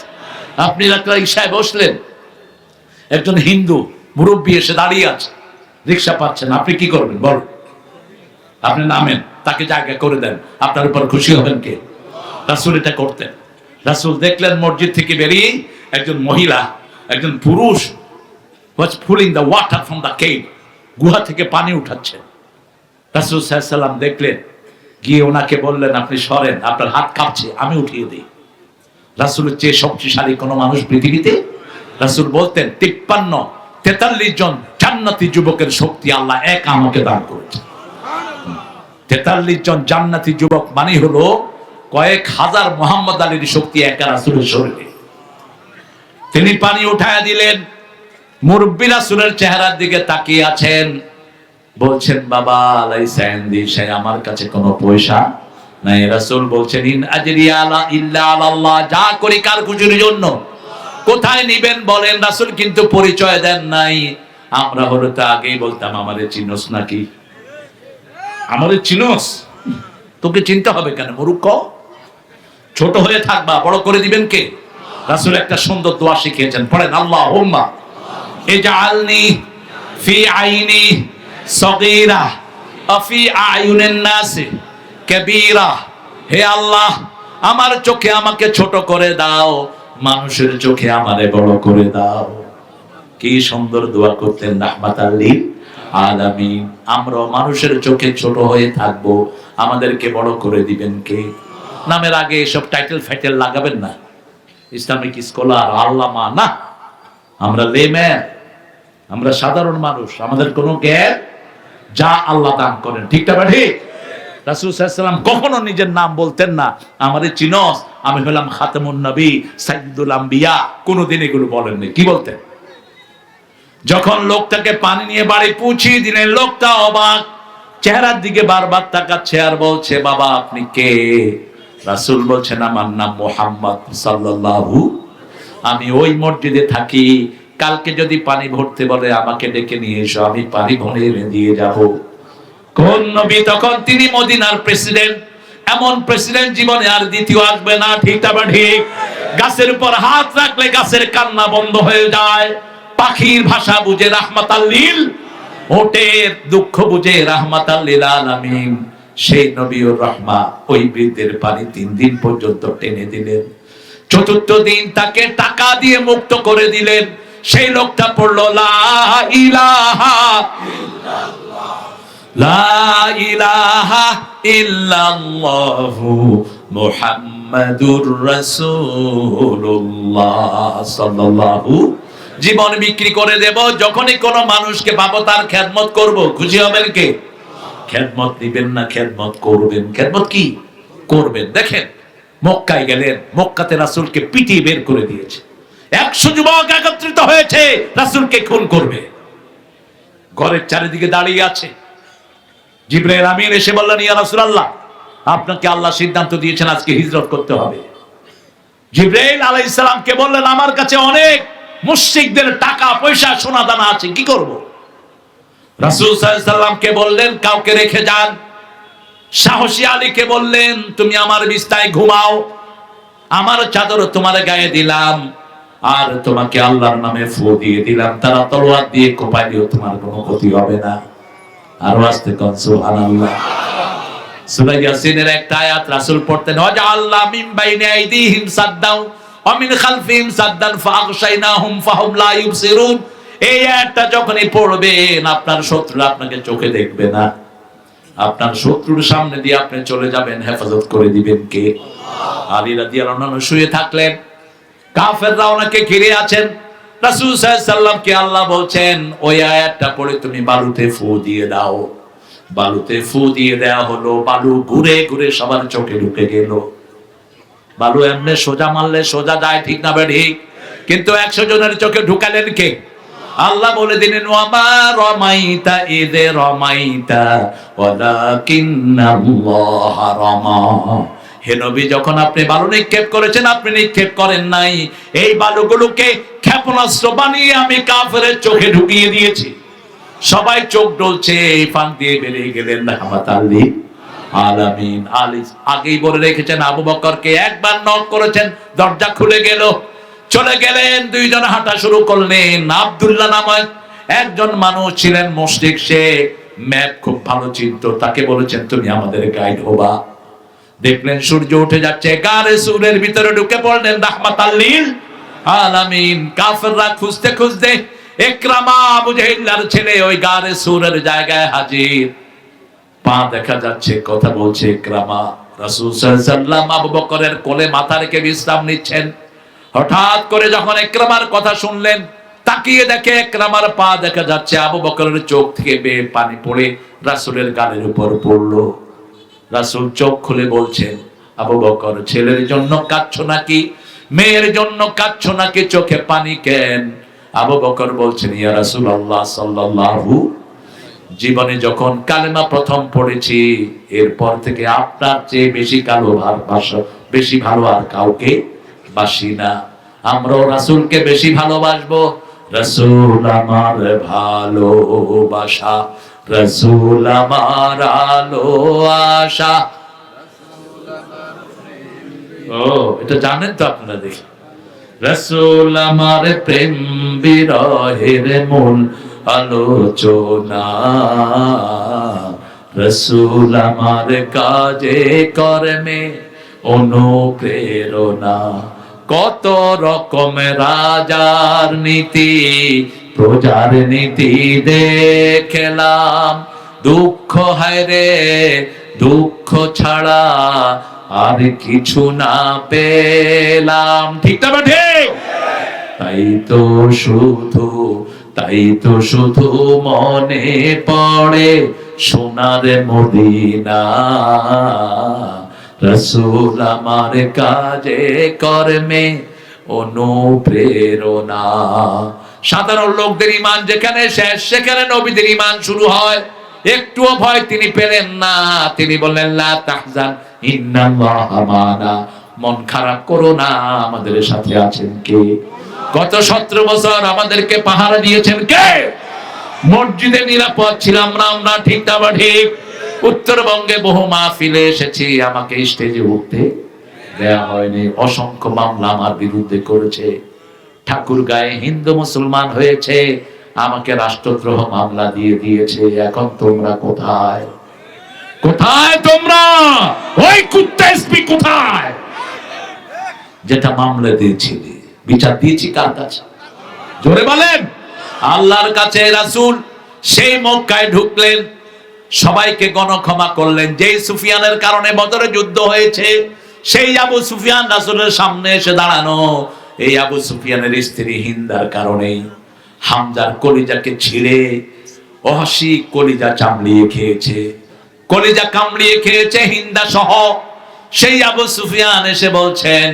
আপনি রিকশায় বসলেন, একজন হিন্দু মুরব্বী এসে দাঁড়িয়ে আছে, রিকশা পাচ্ছেন, আপনি কি করবেন বল? আপনি নামেন, তাকে জায়গা করে দেন, আপনার উপর খুশি হবেন কে? রাসূল এটা করতেন। রাসূল দেখলেন মসজিদ থেকে বেরিয়ে একজন মহিলা, একজন পুরুষ was pulling the water from the cave, গুহা থেকে পানি উঠাচ্ছে। রাসূল সাল্লাল্লাহু আলাইহি ওয়াসাল্লাম দেখলেন, গিয়ে ওনাকে বললেন আপনি সরেন, আপনার হাত কাঁপছে, আমি উঠিয়ে দিই। রাসূলের চেয়ে শক্তিশালী কোন মানুষ পৃথিবীতে? রাসূল বলতেন 43 জন জান্নাতি যুবকের শক্তি আল্লাহ এক আমাকে দান করেছে। 43 জন জান্নাতি যুবক মানে হলো কয়েক হাজার মুহাম্মদ আলীর শক্তি একা রাসূলের শরীরে। তিনি পানি উঠায়া দিলেন, মুরব্বী রাসূলের চেহারার দিকে তাকিয়ে আছেন, বলছেন বাবা লাইসা ইনদি শাই, আমার কাছে কোনো পয়সা নাই, রাসূল বলছেন ইন আজরি আলা ইল্লা আল্লাহ, যা করি কার খুশির জন্য। কোথায় নিবেন বলেন? রাসূল কিন্তু পরিচয় দেন নাই। আমরা হলো তো আগেই বলতাম আমাদের চিনোস নাকি, আমাদের চিনোস, তোকে চিনতে হবে কেন মূর্খ? ছোট হয়ে থাকবা, বড় করে দিবেন কে? রাসূল একটা সুন্দর দোয়া শিখিয়েছেন, পড়েন আল্লাহুম্মা ইজআলনি ফি আইনি সগীরা ওয়া ফি আয়ুনিন নাসি কাবীরা। হে আল্লাহ, আমার চোখে আমাকে ছোট করে দাও, মানুষের চোখে আমারে বড় করে দাও। কি সুন্দর দোয়া করতেন রাহমাতাল লিল আলামিন। আমরা মানুষের চোখে ছোট হয়ে থাকবো, আমাদেরকে বড় করে দিবেন কে? নামের আগে এসব টাইটেল ফাইটেল লাগাবেন না। ইসলামিক স্কলার, আল্লামা না, আমরা লেম্যান, আমরা সাধারণ মানুষ, আমাদের কোনো জ্ঞান যা আল্লাহ দান করেন, ঠিক না ঠিক? রাসূল সাল্লাল্লাহু আলাইহি ওয়াসাল্লাম কখনো নিজের নাম বলতেন না, আমারে চিনস, আমি হলাম খাতামুন নবী, সাইয়্যিদুল আম্বিয়া, কোনোদিন এগুলো বলেননি। কি বলতেন? যখন লোকটাকে পানি নিয়ে বাড়ি পৌঁছিয়ে দিলেন, লোকটা অবাক, চেহারার দিকে বারবার তাকাচ্ছে আর বলছে, বাবা আপনি কে? রাসূল বলছেন, আমার নাম মুহাম্মদ সাল্লাল্লাহু, আমি ওই মসজিদে থাকি, কালকে যদি পানি ভরতে বলে আমাকে ডেকে নিয়ে এসো, আমি পানি ভরে এনে দিয়ে যাব। কোন নবী? তখন তিনি মদিনার প্রেসিডেন্ট। এমন প্রেসিডেন্ট জীবনে আর দ্বিতীয় আসবে না, ঠিক না ঠিক? গাছের উপর হাত রাখলে গাছের কান্না বন্ধ হয়ে যায়, পাখির ভাষা বুঝে রাহমাতাল লিল, ওটের দুঃখ বুঝে রাহমাতাল লিল আলামিন। সেই নবীর রহমা ওই বৃদ্ধের পানি 3 দিন পর্যন্ত টেনে দিলেন। চতুর্থ দিন তাকে টাকা দিয়ে মুক্ত করে দিলেন। সেই লোকটা পড়ল লা ইলাহা ইল্লাল্লাহ, লা ইলাহা ইল্লাল্লাহু মুহাম্মাদুর রাসূলুল্লাহ সাল্লাল্লাহু। জীবন বিক্রি করে দেব, যখনই কোনো মানুষকে পাবো তার খেদমত করব। খুশি হবেন কে? খেদমত দিবেন না, খেদমত করবেন। খেদমত কি করবেন? দেখেন মক্কায় গেলেন, মক্কাতে রাসূলকে পিটিয়ে বের করে দিয়েছে। 100 যুবক একত্রিত হয়েছে রাসূলকে খুন করবে। ঘরের চারিদিকে দাঁড়িয়ে আছে। জিবরাইল আমিন এসে বললেন, ইয়া রাসূলুল্লাহ, আপনাকে আল্লাহ সিদ্ধান্ত দিয়েছেন আজকে হিজরত করতে হবে। জিবরাইল আলাইহিস সালামকে বললেন, আমার কাছে অনেক মুশরিকদের টাকা পয়সা সোনা দানা আছে, কি করব? রাসূল সাল্লাল্লাহু আলাইহি সাল্লামকে বললেন, কাউকে রেখে যান। সাহসী আলীকে বললেন, তুমি আমার বিছানায় ঘুমাও, আমার চাদর তোমার গায়ে দিলাম, আর তোমাকে আল্লাহর নামে ফু দিয়ে দিলাম, তারা তলোয়ার দিয়ে কোপায় দিও, তোমার কোনো ক্ষতি হবে না। আর আস্তে কোন সুবহানাল্লাহ। সূরা ইয়াসিনের একটা আয়াত রাসূল পড়তেন, ওয়াজআল্লা মিন বাইনি আইদিহিম সাদ্দাও ওয়া মিন খালফিহিম সাদ্দান ফাআগশাইনাহুম ফাহুম লা ইউবসিরুন। এই আয়াতটা যখনই পড়বেন, আপনার শত্রু আপনাকে চোখে দেখবে না, আপনার শত্রুর সামনে দিয়ে আপনি চলে যাবেন, হেফাজত করে দিবেন কে? আলী রাদিয়াল্লাহু আনহু শুয়ে থাকলেন, কাফেররা ওনাকে ঘিরে আছেন। রাসূল সাল্লাল্লাহু আলাইহি সাল্লামকে আল্লাহ বলছেন, ওই আয়াতটা পড়ে তুমি বালুতে ফু দিয়ে দাও। বালুতে ফু দিয়ে দেওয়া হলো, বালু ঘুরে ঘুরে সবার চোখে ঢুকে গেল। বালু এমনি সোজা মারলে সোজা যায়, ঠিক না ঠিক? কিন্তু 100 জনের চোখে ঢুকালেন কে? আল্লাহ বলে দিলেন, ওয়ামা রামাইতা ইযে রামাইতা ওয়ালাকিন্নাল্লাহ রামা। হে নবী, যখন আপনি বালু নিক্ষেপ করেছেন, আপনি নিক্ষেপ করেন নাই, এই বালুগুলোকে ক্ষেপণাস্ত্র বানিয়ে আমি কাফেরের চোখে ঢুকিয়ে দিয়েছি। সবাই চোখ ডলছে, ফাঁক দিয়ে বেরিয়ে গেলেন রাহমাতাল লিল আলামিন। আলী আগেই বলে রেখেছেন, আবু বকরকে একবার নক করেছেন, দরজা খুলে গেল, চলে গেলেন। 2 জন হাঁটা শুরু করলেন। আব্দুল্লাহ নামক একজন মানুষ ছিলেন মুশরিক, সে ম্যাপ খুব ভালো চিনতো, তাকে বলেছেন, তুমি আমাদের গাইড হবা। দেখলেন সূর্য উঠে যাচ্ছে, গারে সুরের ভিতরে ঢুকে পড়লেন রাহমাতাল লিল আলামিন। কাফেররা খুঁজতে খুঁজতে ইকরামা আবু জাহিলের ছেলে ওই গারে সুরের জায়গায় হাজির। পা দেখা যাচ্ছে, কথা বলছে ইকরামা। রাসূল সাল্লাল্লাহু আলাইহি সাল্লাম আবু বকরের কোলে মাথা রেখে বিশ্রাম নিচ্ছেন। হঠাৎ করে যখন ইকরামার কথা শুনলেন, তাকিয়ে দেখে ইকরামার পা দেখা যাচ্ছে, আবু বকরের চোখ থেকে বেয়ে পানি পড়ে রাসূলের গালের উপর পড়লো। রাসূল চোখ খুলে বলছেন, আবু বকর, ছেলের জন্য কাঁদছো নাকি, মেয়ের জন্য কাঁদছো নাকি, চোখে পানি কেন? আবু বকর বলছেন, ইয়া রাসূলুল্লাহ সাল্লাল্লাহু জীবনে যখন কালেমা প্রথম পড়েছি, এরপর থেকে আপনার চেয়ে বেশি ভালো আর কাউকে বাসি না। আমরাও রাসূলকে বেশি ভালোবাসবো। রাসূল আমার ভালোবাসা, রাসূল আমার আলো আশা। ও এটা জানেন তো আপনারা, দেখি রাসূল আমার প্রেম বিরহের মূল আলোচনা, রাসূল আমার কাজে কর্মে অনুপ্রেরণা। কত রকম রাজার নীতি প্রজার নীতি দেখলাম, দুঃখ হায় রে দুঃখ ছাড়া আর কিছু না পেলাম। ঠিক না ঠিক? তাই তো শুধু মনে পড়ে সোনার মদিনা, রাসূল আমার কাজে কর্মে অনুপ্রেরণা। সাধারণ লোকদের ঈমান যেখানে শেষ, সেখানে নবীদের ঈমান শুরু হয়। একটুও ভয় তিনি পেলেন না। তিনি বললেন লা তাহজান ইন্নাল্লাহা মা'না, মন খারাপ করো না, আমাদের সাথে আছেন কে? গত 17 বছর আমাদেরকে পাহারা দিয়েছেন কে? মসজিদে নিরাপদ ছিলাম না আমরা, ঠিক না ঠিক? উত্তরবঙ্গে বহু মাহফিলে এসেছি, আমাকে স্টেজে উঠতে দেয়া হয়নি। অসংখ্য মামলা আমার বিরুদ্ধে করেছে। ঠাকুরগাঁয়ে হিন্দু মুসলমান হয়েছে, আমাকে রাষ্ট্রদ্রোহ মামলা দিয়ে দিয়েছে। এখন তোমরা কোথায়? কোথায় তোমরা? ওই কুত্তা এসপি কোথায়, যেটা মামলা দিয়েছিলে? বিচার দিয়েছি কার কাছে? জোরে বলেন। আল্লাহর কাছে। রাসূল সেই মক্কায় ঢুকলেন, সবাইকে গণক্ষমা করলেন। যেই সুফিয়ানের কারণে বদরে যুদ্ধ হয়েছে, সেই আবু সুফিয়ান রাসূলের সামনে এসে দাঁড়ানো। এই আবু সুফিয়ানের স্ত্রী হিন্দার কারণে হামজার কলিজাকে ছিঁড়ে ওহশী কলিজা চামড়িয়ে খেয়েছে, কলিজা কামড়িয়ে খেয়েছে হিন্দা সহ। সেই আবু সুফিয়ান এসে বলছেন,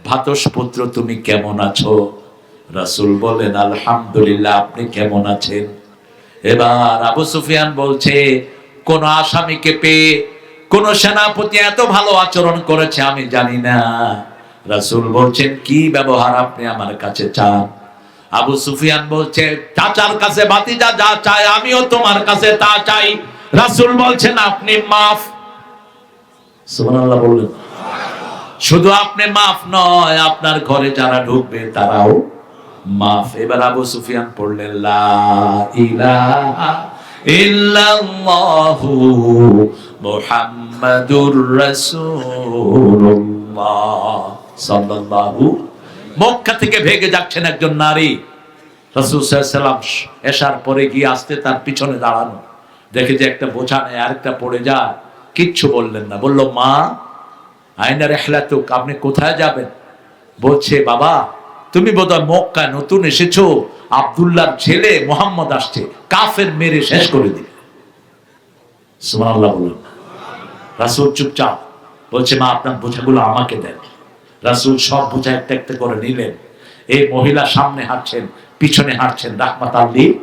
ভাতসপুত্র তুমি কেমন আছো? রাসূল বলেন আলহামদুলিল্লাহ, আপনি কেমন আছেন? এবার আবু সুফিয়ান বলছে, কোন আসামিকে পেয়ে কোন সেনাপতি এত ভালো আচরণ করেছে আমি জানি না। রাসূল বলছেন, কি ব্যবহার আপনি আমার কাছে চান? আবু সুফিয়ান বলছে, চাচার কাছে ভাতিজা যা চায় আমিও তোমার কাছে তা চাই। রাসূল বলছেন, আপনি মাফ। সুবহানাল্লাহ বললেন। শুধু আপনি মাফ নয়, আপনার ঘরে যারা ঢুকবে তারাও মাফ। এবার আবু সুফিয়ান পড়লেন লা ইলাহা ইল্লাল্লাহু মুহাম্মাদুর রাসূলুল্লাহ সাল্লাল্লাহু। মক্কা থেকে ভেগে যাচ্ছেন একজন নারী। রাসূল সাল্লাল্লাহু আলাইহি ওয়াসাল্লাম এশার পরে গিয়ে আসতে তার পিছনে দাঁড়ানো, দেখে যে একটা বোঝা নেই, আরেকটা পড়ে যায়। কিচ্ছু বললেন না। বলল, মা আইনা রিহলাতুক, আপনি কোথায় যাবেন? বলছে, বাবা তুমি বোধহয় মক্কায় নতুন এসেছো, আব্দুল্লাহর ছেলে মুহাম্মদ আসছে, কাফের মেরে শেষ করে দিবে। সুবহানাল্লাহ বলুন। রাসূল চুপচাপ। বলছে, মা আপনার বোঝাগুলো আমাকে দেন। রাসূল সব বোঝা একটা একটা করে নিলেন। এই মহিলা সামনে হাঁটছেন, পিছনে হাঁটছেন, রাহমাতাল লিল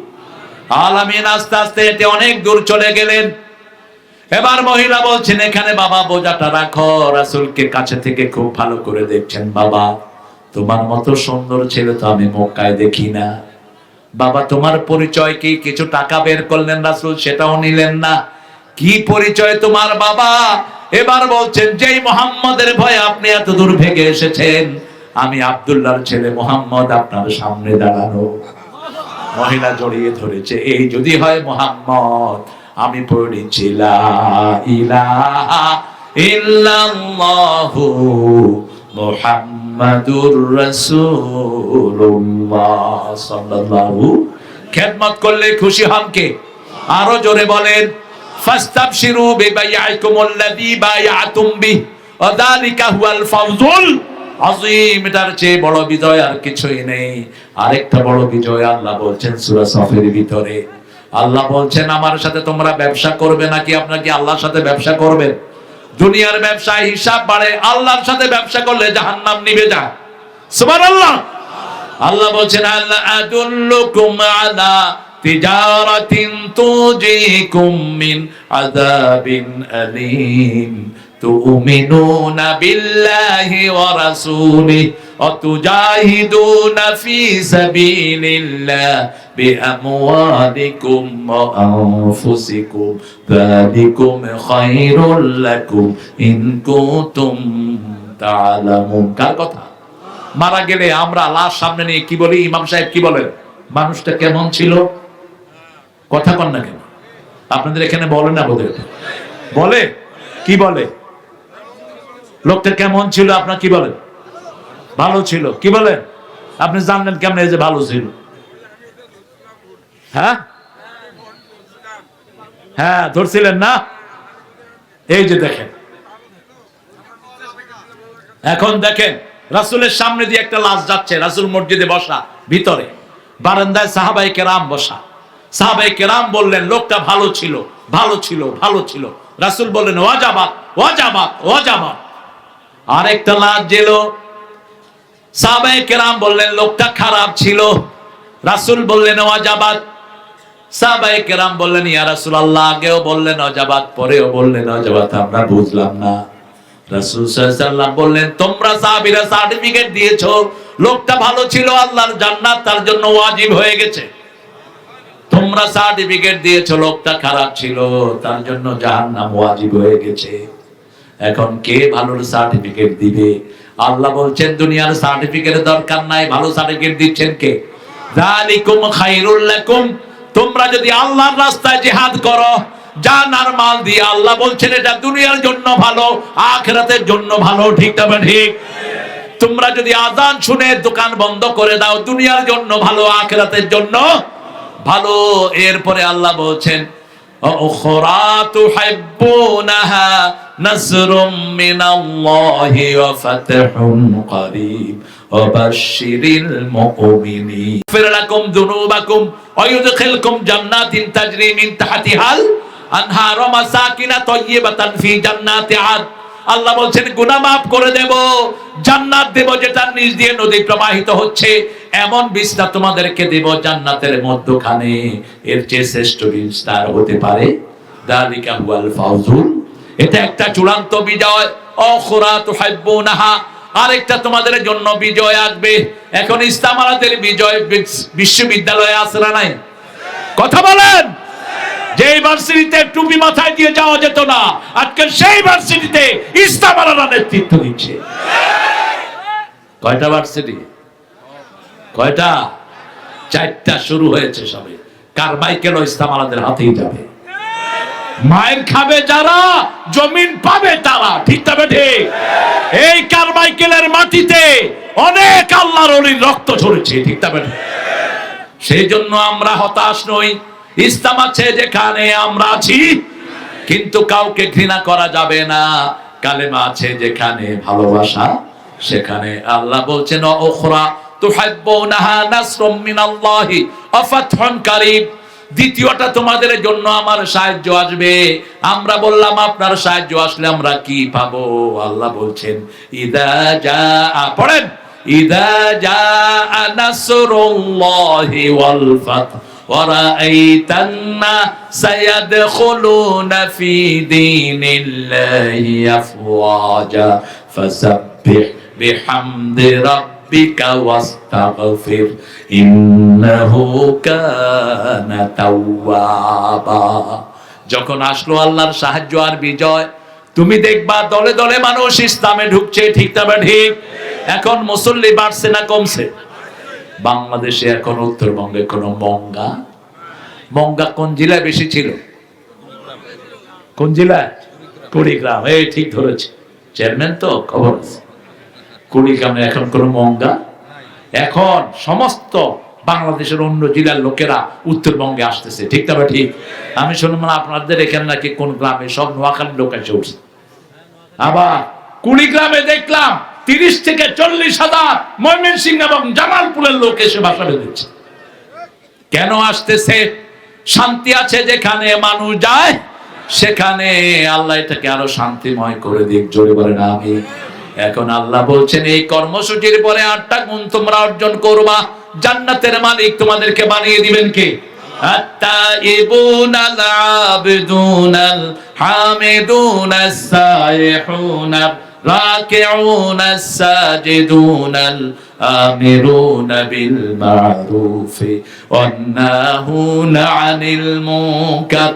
আলামিন। আস্তে আস্তে হেঁটে অনেক দূর চলে গেলেন। এবার মহিলা বলছেন, এখানে বাবা বোঝাটা রাখো। রাসূলকে কাছে থেকে খুব ভালো করে দেখছেন। বাবা তোমার মতো সুন্দর ছেলে তো আমি মক্কায় দেখি না। বাবা তোমার পরিচয় কি? কিছু টাকা বের করলেন রাসূল, সেটাও নিলেন না। কি পরিচয় তোমার বাবা? এবার বলছেন, যেই মুহাম্মাদের ভয়ে আপনি এত দূর ভেগে এসেছেন, আমি আব্দুল্লাহর ছেলে মুহাম্মদ আপনার সামনে দাঁড়ানো। মহিলা জড়িয়ে ধরেছে, এই যদি হয় মুহাম্মদ, আমি পড়েছি লা ইলাহা ইল্লাল্লাহু মুহাম্মাদুর রাসূলুল্লাহ সাল্লাল্লাহু। খেদমত করলে খুশি হন কে? আরো জোরে বলেন, ফাস্তাবশিরু বিবাইআকুমুল্লাযী বায়াতুম বিহি ওয়া যালিকা হুয়াল ফাওজুল আযীম। এটার চেয়ে বড় বিজয় আর কিছুই নেই। আরেকটা বড় বিজয় আল্লাহ বলছেন সূরা সফের ভিতরে। আল্লাহ বলছেন, আমার সাথে তোমরা ব্যবসা করবে নাকি? আপনারা কি আল্লাহর সাথে ব্যবসা করবেন? দুনিয়ার ব্যবসায় হিসাব বাড়ে, আল্লাহর সাথে ব্যবসা করলে জাহান্নাম নিভে যায়। সুবহানাল্লাহ। আল্লাহ বলছেন, আল্লাহ আদুল্লুকুম আলা তিজারাতিন তুজিকুম মিন আযাবিন আলীম তুমিনুনা বিল্লাহি ওয়া রাসূলিহি ওয়া তুজাহিদুনা ফি সাবিলিল্লাহ বিআমওয়ালিকুম ওয়া আনফুসিকুম যালিকুম খায়রুল লাকুম ইন কুনতুম তা'লামুন। কার কথা? মারা গেলে আমরা লাশ সামনে নিয়ে কি বলি? ইমাম সাহেব কি বলেন? মানুষটা কেমন ছিল? কথা কন না কেন? আপনাদের এখানে বলে না? বলে কি বলে? লোকটা কেমন ছিল? আপনার কি বলেন? ভালো ছিল। কি বলেন? আপনি জানলেন কেমন এই যে ভালো ছিল? হ্যাঁ হ্যাঁ, ধরছিলেন না? এই যে দেখেন, এখন দেখেন রাসূলের সামনে দিয়ে একটা লাশ যাচ্ছে। রাসূল মসজিদে বসা, ভিতরে বারান্দায় সাহাবায়ে কেরাম বসা। সাহাবায়ে কেরাম বললেন লোকটা ভালো ছিল, ভালো ছিল, ভালো ছিল। রাসূল বললেন ওয়াজাবাত ওয়াজাবাত ওয়াজাবাত। আরেকটা লাশ গেল, সাহাবায়ে কেরাম বললেন লোকটা খারাপ ছিল। রাসূল বললেন ওয়াজাবাত। সাহাবায়ে কেরাম বললেন ইয়া রাসূলুল্লাহ, আগেও বললেন ওয়াজাবাত, পরেও বললেন ওয়াজাবাত, আমরা বুঝলাম না। রাসূল সাল্লাল্লাহু আলাইহি ওয়াসাল্লাম বললেন তোমরা সাহাবীরা সার্টিফিকেট দিয়েছো লোকটা ভালো ছিল, আল্লাহর জান্নাত তার জন্য ওয়াজিব হয়ে গেছে। তোমরা সার্টিফিকেট দিয়েছো লোকটা খারাপ ছিল, তার জন্য জাহান্নাম ওয়াজিব হয়ে গেছে। এখন কে ভালো সার্টিফিকেট দিবে? আল্লাহ বলছেন দুনিয়ার সার্টিফিকেটের দরকার নাই, ভালো সার্টিফিকেট দিচ্ছেন কে? যালিকুম খায়রুল লাকুম। তোমরা যদি আল্লাহর রাস্তায় জিহাদ করো জান আর মাল দিয়ে, আল্লাহ বলছেন এটা দুনিয়ার জন্য ভালো, আখিরাতের জন্য ভালো। ঠিক তবে ঠিক? তোমরা যদি আযান শুনে দোকান বন্ধ করে দাও, দুনিয়ার জন্য ভালো, আখিরাতের জন্য ভালো। এরপরে আল্লাহ বলছেন উখরা তুহিব্বুনাহা নাসরুম মিনাল্লাহি ওয়া ফাতহুন করিব ওয়া বাশশিরিল মুমিনিন ফির লাকুম যুনুবাকুম ওয়া ইউদখিলকুম জান্নাতিন তাজরি মিন তাহতিহাল আনহার ওয়া মাসাকিন তাইয়্যিবাতান ফি জান্নাতি আদ। আল্লাহ বলছেন গুনাহ maaf করে দেব, জান্নাত দেব যেটার নিচ দিয়ে নদী প্রবাহিত হচ্ছে, এমন বিস্তার তোমাদেরকে দেব জান্নাতের মধ্যখানে। এর চেয়ে শ্রেষ্ঠ বিস্তার হতে পারে? যালিকা হুয়াল ফাউজুল। এটা একটা চূড়ান্ত বিজয়। উখরা তুহিব্বুনাহা, আরেকটা তোমাদের জন্য বিজয় আসবে। এখন ইসলামাবাদের বিজয় বিশ্ববিদ্যালয়ে আছে না নাই? কথা বলেন। যে ইউনিভার্সিটিতে টুপি মাথায় দিয়ে যাওয়া যেত না, আজকে সেই ইউনিভার্সিটিতে ইসলামাবাদরা নেতৃত্ব দিচ্ছে। কয়টা ইউনিভার্সিটি? কয়টা? 4টা শুরু হয়েছে সবে। কারমাইকেল ইসলামাবাদের হাতেই যাবে। মায়ের খাবে যারা, জমিন পাবে তারা। ঠিক তবে ঠিক? এই কারমাইকেলের মাটিতে অনেক আল্লাহর ওলির রক্ত ঝরেছে। ঠিক তবে ঠিক? সেই জন্য আমরা হতাশ নই। ইসলাম আছে যেখানে আমরা আছি, কিন্তু কাউকে ঘৃণা করা যাবে না। কালেমা আছে যেখানে, ভালোবাসা সেখানে। আল্লাহ বলছেন উখরা তুহিব্বুনাহা নাসরুম মিনাল্লাহি ওয়া ফাতহুন কারীব। দ্বিতীয়টা তোমাদের জন্য আমার সাহায্য আসবে। আমরা বললাম আপনার সাহায্য আসলে আমরা কি পাবো? আল্লাহ বলছেন ইদা জাআ, পড়েন, ইদা জাআ নাসরুল্লাহি ওয়াল ফাতহ وَرَأَيْتَ النَّاسَ يَدْخُلُونَ فِي دِينِ اللَّهِ أَفْوَاجًا فَسَبِّحْ بِحَمْدِ رَبِّكَ وَاسْتَغْفِرْ إِنَّهُ كَانَ تَوَّابًا। যখন আসলো আল্লাহর সাহায্য আর বিজয়, তুমি দেখবা দলে দলে মানুষ ইসলামে ঢুকছে। ঠিক তবে ঠিক? এখন মুসল্লি বাড়ছে না কমছে? বাংলাদেশে এখন উত্তরবঙ্গে কোন মঙ্গা কোন জেলায় বেশি ছিল? কোন জেলায়? কুড়িগ্রাম। এই ঠিক ধরেছে চেয়ারম্যান, তো খবর আছে। কুড়িগ্রামে এখন কোন মঙ্গা? এখন সমস্ত বাংলাদেশের অন্য জেলার লোকেরা উত্তরবঙ্গে আসতেছে। ঠিক তবে ঠিক? আমি শুনলাম আপনাদের এখানে নাকি কোন গ্রামে সব নোয়াখালীর লোক এসে উঠছে। আবার কুড়িগ্রামে দেখলাম 30 থেকে 40,000 ময়মনসিংহ এবং জামালপুরের লোক এসে বাসা বেঁধেছে। কেন আসতেছে? শান্তি আছে যেখানে মানুষ যায় সেখানে আল্লাহ এটাকে আরো শান্তিময় করে দিক। জোরে বলেন আমিন। এখন আল্লাহ বলছেন এই কর্মসূচির পরে 8টা গুণ তোমরা অর্জন করবা, জান্নাতের মালিক তোমাদেরকে বানিয়ে দিবেন কে? التائبون العابدون الحامدون السائحون الراكعون الساجدون الآمرون بالمعروف والناهون عن المنكر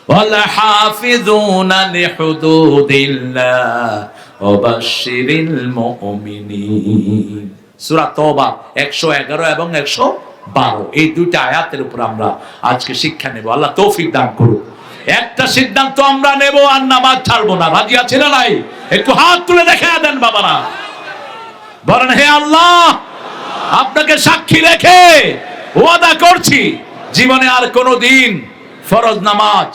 والحافظون لحدود الله وبشر المؤمنين। সূরা তওবা 111 এবং 112 এই দুইটা আয়াতের উপর আমরা আজকে শিক্ষা নেব। আল্লাহ তৌফিক দান করুন। একটা সিদ্ধান্ত আমরা নেব, আর নামাজ ছাড়বো না। রাজি আছে না নাই? একটু হাত তুলে দেখা দেন বাবারা, বলেন হে আল্লাহ, আপনাকে সাক্ষী রেখে ওয়াদা করছি জীবনে আর কোনোদিন ফরজ নামাজ,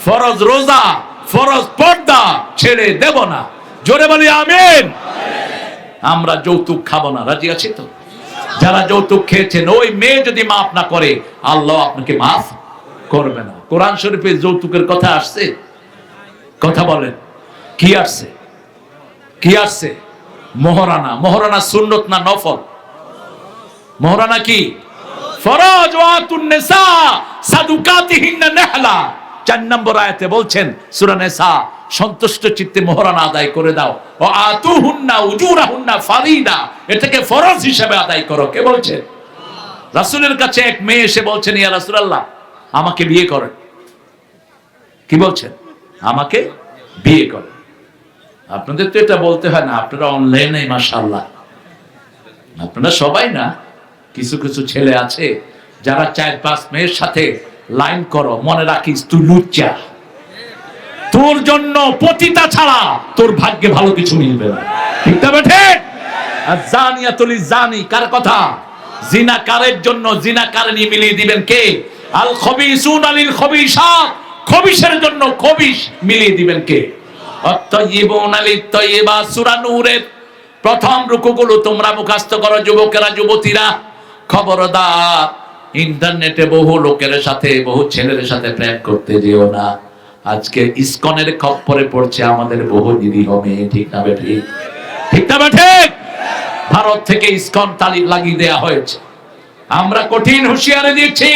ফরজ রোজা, ফরজ পর্দা ছেড়ে দেব না। জোরে বলি আমিন। আমরা যৌতুক খাবো না। রাজি আছি তো? যারা যৌতুক খেয়েছেন, ওই মেয়ে যদি মাফ না করে, আল্লাহ আপনাকে মাফ করবে না। কোরআন শরীফে যৌতুকের কথা আসছে? কথা বলেন, কি আসছে? কি আসছে? মোহরানা। মোহরানা সুন্নত না নফল? মোহরানা কি? ফরজ। ওয়াতুন নিসা সাদুকাতিহিন্না নিহলা। 4 নম্বর আয়াতে বলছেন সূরা নিসা, সন্তুষ্ট চিত্তে মোহরানা আদায় করে দাও। ও আতুহুন্না উজুরাহুন্না ফারিদা, এটাকে ফরজ হিসেবে আদায় করো। কে বলছেন? রাসূলের কাছে এক মেয়ে এসে বলছেন, ইয়া রাসূলুল্লাহ, আমাকে বিয়ে করেন। কি বলছেন? আমাকে বিয়ে করেন। আপনাদের তো এটা বলতে হয় না, আপনারা অনলাইনে মাশাআল্লাহ, আপনারা সবাই না, কিছু কিছু ছেলে আছে যারা 4-5 মেয়ের সাথে লাইন করো, মনে রাখিস তুই লুচ্চা। তোর জন্য পতিতা ছাড়া তোর ভাগ্যে ভালো কিছু মিলবে না। ঠিক না বেঠে? আর জানিয়াতুল জানি কার কথা? জিনাকারের জন্য জিনাকারনী মিলিয়ে দিবেন কে? আল খবিসুনা লিল খবিসাত, খবিসের জন্য খবিস মিলিয়ে দিবেন কে? আত-তাইয়িবুনা লিত-তাইয়িবাত। সূরা নূরের প্রথম রুকুগুলো তোমরা মুখস্থ করো যুবকেরা, যুবতীরা। খবরদার, ইন্টারনেটে বহু লোকের সাথে, বহু ছেলের সাথে প্রেম করতে যেও না। আজকে ইসকনের খপ্পরে পড়ছে আমাদের বহু নিরীহ মেয়ে। ঠিক না বেঠিক? ঠিক না বেঠিক? ভারত থেকে ইসকন তালি লাগিয়ে দেয়া হয়েছে। আমরা কঠিন হুঁশিয়ারি দিচ্ছি,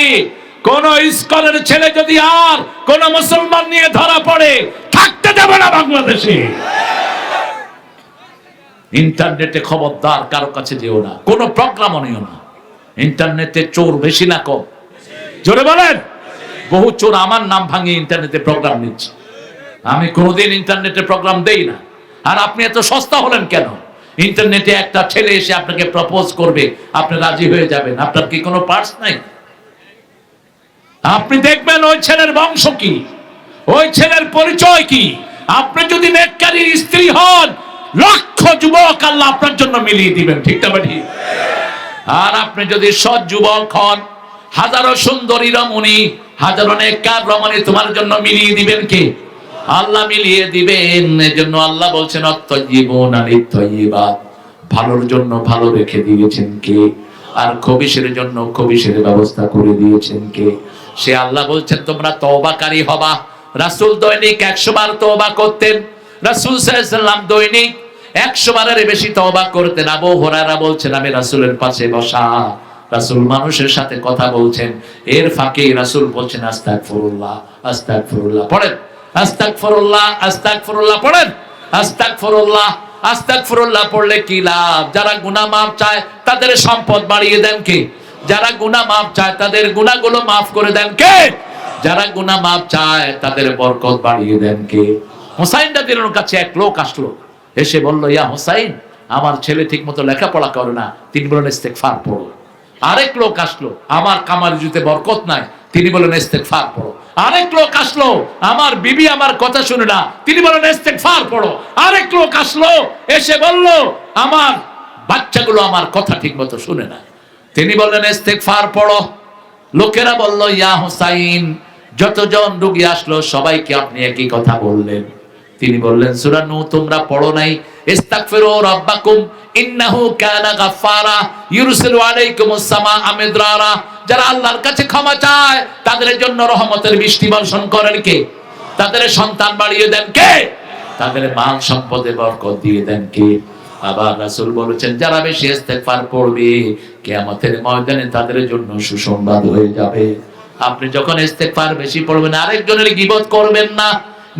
কোন ইসকনের ছেলে যদি আর কোন মুসলমান নিয়ে ধরা পড়ে, থাকতে দেবে না বাংলাদেশে। ইন্টারনেটে খবরদার কারো কাছে যেও না, কোন প্রোগ্রামও নিও না। ইন্টারনেটে চোর বেশি না কম? জোরে বলেন। বহু চোর আমার নাম ভাঙিয়ে ইন্টারনেটে প্রোগ্রাম নিচ্ছে। আমি কোনোদিন ইন্টারনেটে প্রোগ্রাম দেই না। আর আপনি এত সস্তা হলেন কেন? ইন্টারনেটে একটা ছেলে এসে আপনাকে প্রপোজ করবে, আপনি রাজি হয়ে যাবেন। আপনার কি কোনো পার্স নাই? আপনি দেখবেন ওই ছেলের বংশ কি, ওই ছেলের পরিচয় কি। আপনি যদি নেককারীর স্ত্রী হন, লক্ষ যুবক আল্লাহ আপনার জন্য মিলিয়ে দিবেন। ঠিক না ঠিক? আর আপনি যদি সৎ যুবক হন, হাজারো সুন্দরী রমণী, হাজারো নেককার রমণী তোমার জন্য মিলিয়ে দিবেন কে? আল্লাহ মিলিয়ে দিবেন। এজন্য আল্লাহ বলছেন আত-তাইয়িবুনা লিত-তাইয়িবাত, ভালোর জন্য ভালো রেখে দিয়েছেন কে? আর খবিশের জন্য খবিশের ব্যবস্থা করে দিয়েছেন কে? সে আল্লাহ বলছেন তোমরা তওবাকারী হবা। রাসূল দৈনিক 100 বার তওবা করতেন। রাসূল সাল্লাল্লাহু আলাইহি ওয়াসাল্লাম দৈনিক 100 বারের বেশি তওবা করতেন। আবু হুরায়রা বলছেন আমি রাসূলের পাশে বসা, রাসূল মানুষের সাথে কথা বলছেন, এর ফাঁকে রাসূল বলছেন আস্তাগফিরুল্লাহ, আস্তাগফিরুল্লাহ। পড়েন আস্তাগফিরুল্লাহ, আস্তাগফিরুল্লাহ। পড়েন আস্তাগফিরুল্লাহ, আস্তাগফিরুল্লাহ। পড়লে কি লাভ? যারা গুনাহ মাফ চায় তাদের সম্পদ বাড়িয়ে দেন কে? যারা গুনাহ মাফ চায় তাদের গুনাহগুলো মাফ করে দেন কে? যারা গুনাহ মাফ চায় তাদের বরকত বাড়িয়ে দেন কে? হুসাইন রাদিয়াল্লাহু আনহুর কাছে এক লোক আসলো, এসে বলল, ইয়া হুসাইন, আমার ছেলে ঠিক মতো লেখাপড়া করে না। তিনি বললেন ইস্তেগফার পড়ো। আরেক লোক আসলো, আমার কামার জুতে বরকত নাই। তিনি বললেন ইস্তেগফার পড়ো। আরেক লোক আসলো, আমার বিবি আমার কথা শুনে না। তিনি বললেন ইস্তেগফার পড়ো। আরেক লোক আসলো, এসে বলল, আমার বাচ্চাগুলো আমার কথা ঠিক মতো শুনে না। তিনি বললেন ইস্তেগফার পড়ো। লোকেরা বলল, ইয়া হুসাইন, যতজন রোগী আসলো সবাইকে আপনি একই কথা বললেন। তিনি বললেন সূরা নূহ তোমরা পড়ো নাই? ইস্তাগফিরু রাব্বাকুম ইন্নাহু কানা গাফফারা ইউরসিলু আলাইকুমুস সামাআ মিদরারা। যারা আল্লাহর কাছে ক্ষমা চায় তাদের জন্য রহমতের বৃষ্টি বর্ষণ করেন কে? তাদের সন্তান বাড়িয়ে দেন কে? তাদের মাল সম্পদে বরকত দিয়ে দেন কে? আবার রাসূল বলেছেন যারা বেশি ইস্তেগফার পড়বে কিয়ামতের ময়দানে তাদের জন্য সুসংবাদ হয়ে যাবে। আপনি যখন ইস্তেগফার বেশি পড়বেন, আরেকজনের গীবত করবেন না,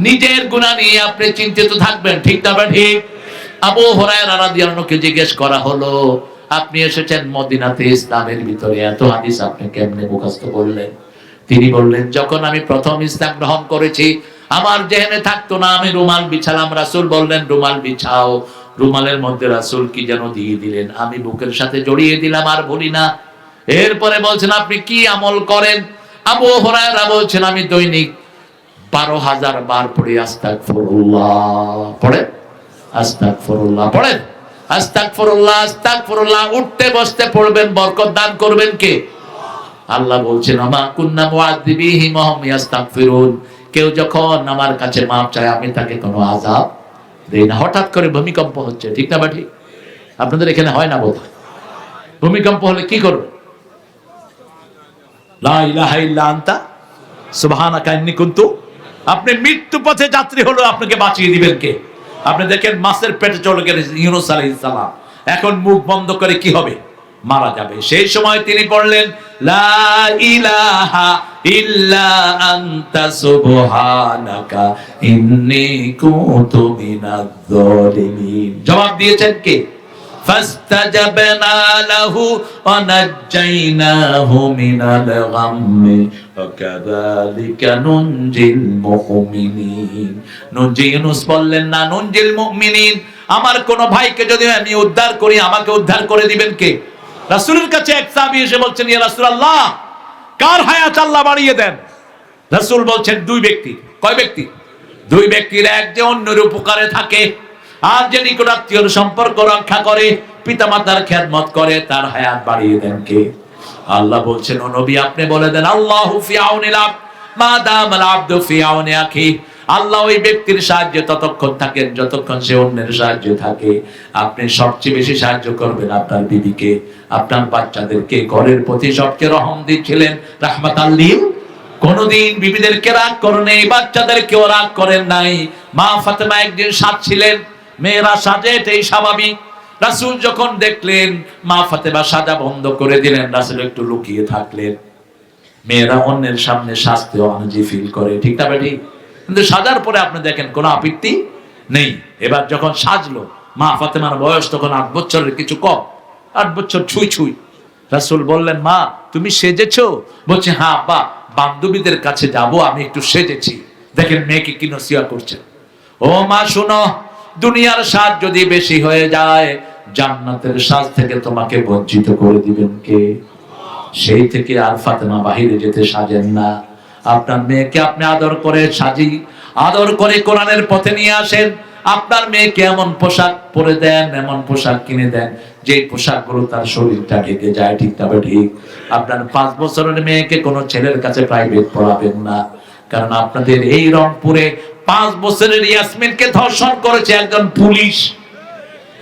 নিজের গুনাহ নিয়ে আপনি চিন্তিত থাকবেন। ঠিক না ঠিক? আবু হুরায়রা রাদিয়াল্লাহু আনহুকে জিজ্ঞেস করা হলো, আপনি এসেছেন মদিনাতে, ইসলামের ভিতরে এত হাদিস আপনি কেমনে মুখস্থ করলেন? তিনি বললেন, যখন আমি প্রথম ইসলাম গ্রহণ করেছি আমার জেহেনে থাকতো না, আমি রুমাল বিছালাম, রাসূল বললেন রুমাল বিছাও, রুমালের মধ্যে রাসূল কি যেন দিয়ে দিলেন, আমি বুকের সাথে জড়িয়ে দিলাম, আর ভুলি না। এরপরে বলছেন আপনি কি আমল করেন? আবু হুরায়রা বলছেন আমি দৈনিক 12,000 বার পড়ি আস্তাগফিরুল্লাহ। পড়েন আস্তাগফিরুল্লাহ, পড়েন আস্তাগফিরুল্লাহ, আস্তাগফিরুল্লাহ। উঠতে বসতে পড়বেন, বরকত দান করবেন কে? আল্লাহ বলছেন আমা কুন্না মুআযিবিহিম ওয়া হুম ইস্তাগফিরুন। কেউ যখন আমার কাছে মাফ চায় আমি তাকে কোনো আযাব দেই না। হঠাৎ করে ভূমিকম্প হচ্ছে, ঠিক না ঠিক? আপনাদের এখানে হয় না বোধহয়? ভূমিকম্প হলে কি করবে? লা ইলাহা ইল্লা আনতা সুবহানাকা ইন্নী কুনতু। আপনি মৃত্যু পথে যাত্রী হলো, আপনাকে বাঁচিয়ে দিবেন কে? আপনি দেখেন মাছের পেটে চলে গেলেন ইউনূস আলাইহিস সালাম, এখন মুখ বন্ধ করে কি হবে? মারা যাবে। সেই সময় তিনি বললেন লা ইলাহা ইল্লা আনতা সুবহানাকা ইন্নী কুনতু মিনাজ জালিমিন। জবাব দিয়েছেন কে? ফাস্তাজাবনা লাহু ওয়া নাজ্জাইনাহু মিনাল গাম্মি ওয়া কাযালিকা নুনজিল মুমিনিন। ইউনূস বললেন না নুনজিল মুমিনিন, আমার কোন ভাইকে যদি আমি উদ্ধার করি আমাকে উদ্ধার করে দিবেন কে? রাসূলের কাছে এক সাহাবী এসে বলছেন ইয়া রাসূলুল্লাহ, কার হায়াত আল্লাহ বাড়িয়ে দেন? রাসূল বলছেন দুই ব্যক্তি। কয় ব্যক্তি? দুই ব্যক্তির, এক যে অন্যের উপকারে থাকে, আর যে নিকটাত্মীয়র সম্পর্ক রক্ষা করে, পিতামাতার খেদমত করে, তার হায়াত বাড়িয়ে দেন কে? আল্লাহ বলছেন ও নবী আপনি বলে দেন আল্লাহু ফি আউনিল আবদ মা দামাল আবদু ফি আউনি আখি। আল্লাহ ওই ব্যক্তির সাহায্যে ততক্ষণ থাকেন যতক্ষণ সে অন্যের সাহায্যে থাকে। আপনি সবচেয়ে বেশি সাহায্য করবেন আপনার বিবিকে, আপনার বাচ্চাদেরকে, ঘরের প্রতি সবচেয়ে রহম দিচ্ছিলেন রাহমাতাল লিল। কোনদিন বিবিদেরকে রাগ করেন নাই, বাচ্চাদেরকেও রাগ করেন নাই। মা ফাতেমা একদিন সাজছিলেন, মেয়েরা সাজে, এটাই স্বাভাবিক। রাসূল যখন দেখলেন মা ফাতেমা সাজা বন্ধ করে দিলেন, রাসূল একটু লুকিয়ে থাকলেন। মেয়েরা অন্যের সামনে সাজতে অনজি ফিল করে, ঠিক না বেটি? কিন্তু সাজার পরে আপনি দেখেন কোনো আপত্তি নেই। এবার যখন সাজলো, মা ফাতেমার বয়স তখন 8 বছরের কিছু কম, 8 বছর ছুঁই ছুঁই। রাসূল বললেন মা তুমি সেজেছো? বলছে হ্যাঁ আব্বা, বান্ধবীদের কাছে যাব, আমি একটু সেজেছি। দেখেন মেয়েকে কি নসিহত করছেন। ও মা শুনো, দুনিয়ার সাজ যদি বেশি হয়ে যায় জান্নাতের সাজ থেকে তোমাকে বঞ্চিত করে দিবেন কে? সেই থেকে আর ফাতেমা বাহিরে যেতে সাজেন না। আপনার মেয়েকে আপনি আদর করে সাজি, আদর করে কোরআনের পথে নিয়ে আসেন। আপনার মেয়েকে এমন পোশাক পরে দেন, এমন পোশাক কিনে দেন যে পোশাকগুলো তার শরীরটা ঢেকে যায়, ঠিক তবে ঠিক। আপনার 5 বছরের মেয়েকে কোনো ছেলের কাছে প্রাইভেট পড়াবেন না, কারণ আপনাদের এই রংপুরে 5 বছরের ইয়াসমিনকে ধর্ষণ করেছে একজন পুলিশ।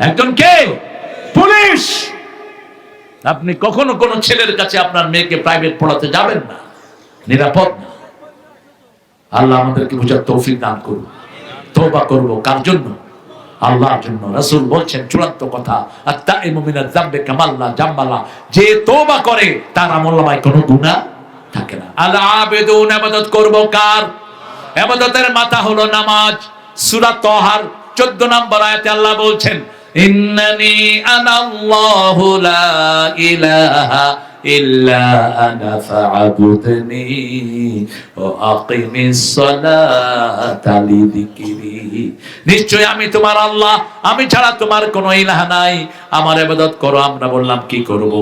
একজন কে? পুলিশ। আপনি কখনো কোনো ছেলের কাছে আপনার মেয়েকে প্রাইভেট পড়াতে যাবেন না, নিরাপদ না। আল্লাহ আমাদেরকে বুঝার তৌফিক দান করুন। তওবা করব কার জন্য? আল্লাহর জন্য। রাসূল বলছেন চূড়ান্ত কথা, আত-তাইমু মিনাজ যামবি কামাল লা জামবালা, যে তওবা করে তার আমলনামায় কোনো গুনাহ থাকে না। আল আবিদুন, ইবাদত করব কার? ইবাদতের মাথা হলো নামাজ। সূরা তাহার 14 নম্বর আয়াতে আল্লাহ বলছেন ইন্নানি আনাল্লাহু লা ইলাহা ইল্লা আনা ফা'বুদনি ওয়া আকিমিস সালাতা লিযিকরি। নিশ্চয় আমি তোমার আল্লাহ, আমি ছাড়া তোমার কোনো ইলাহ নাই, আমার ইবাদত করো। আমরা বললাম কি করব?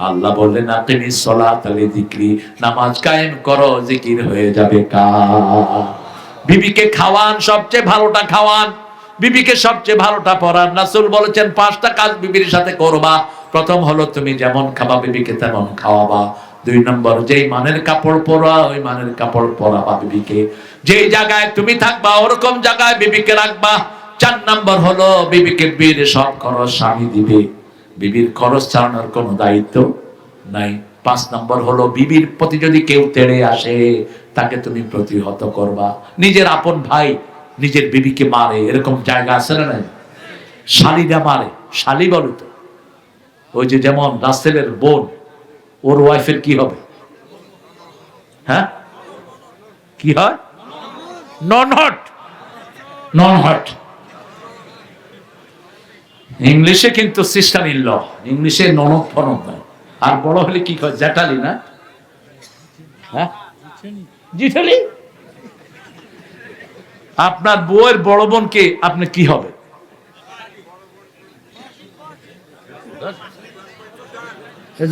আল্লাহ বললেন আকিমিস সালাতা লিযিকরি, নামাজ কায়েম করো, জিকির হয়ে যাবে কার? বিবিকে খাওয়ান, সবচেয়ে ভালোটা খাওয়ান, বিবিকে সবচেয়ে ভালোটা পরান। রাসূল বলেছেন 5টা কাজ বিবির সাথে করবা। প্রথম হলো তুমি যেমন খাবা বিবিকে তেমন খাওয়াবা। 2 নম্বর, যেই মানের কাপড় পরা ওই মানের কাপড় পরাবা বিবিকে। যেই জায়গায় তুমি থাকবা ওরকম জায়গায় বিবিকে রাখবা। 4 নম্বর হলো বিবিকে বিয়ের সব খরচ স্বামী দিবে, বিবির খরচ চালানোর কোনো দায়িত্ব নাই। 5 নম্বর হলো বিবির প্রতি যদি কেউ তেড়ে আসে তাকে তুমি প্রতিহত করবা। নিজের আপন ভাই নিজের বিবিকে মারে, এরকম জায়গা আছে না? নাই? শালীরা মারে, শালী বলে তো। ওই যে যেমন রাসেলের বোন, ওর ওয়াইফের কি হবে? হ্যাঁ, কি হয়? নন হট, নন হট। ইংলিশে কিন্তু সিস্টার ইন ল, ইংলিশে ননদ ফনদ নয়। আর বড় হলে কি কয়? জ্যাঠালি না? হ্যাঁ, জিঠালি। আপনার বউয়ের বড় বোনকে আপনি কি হবে?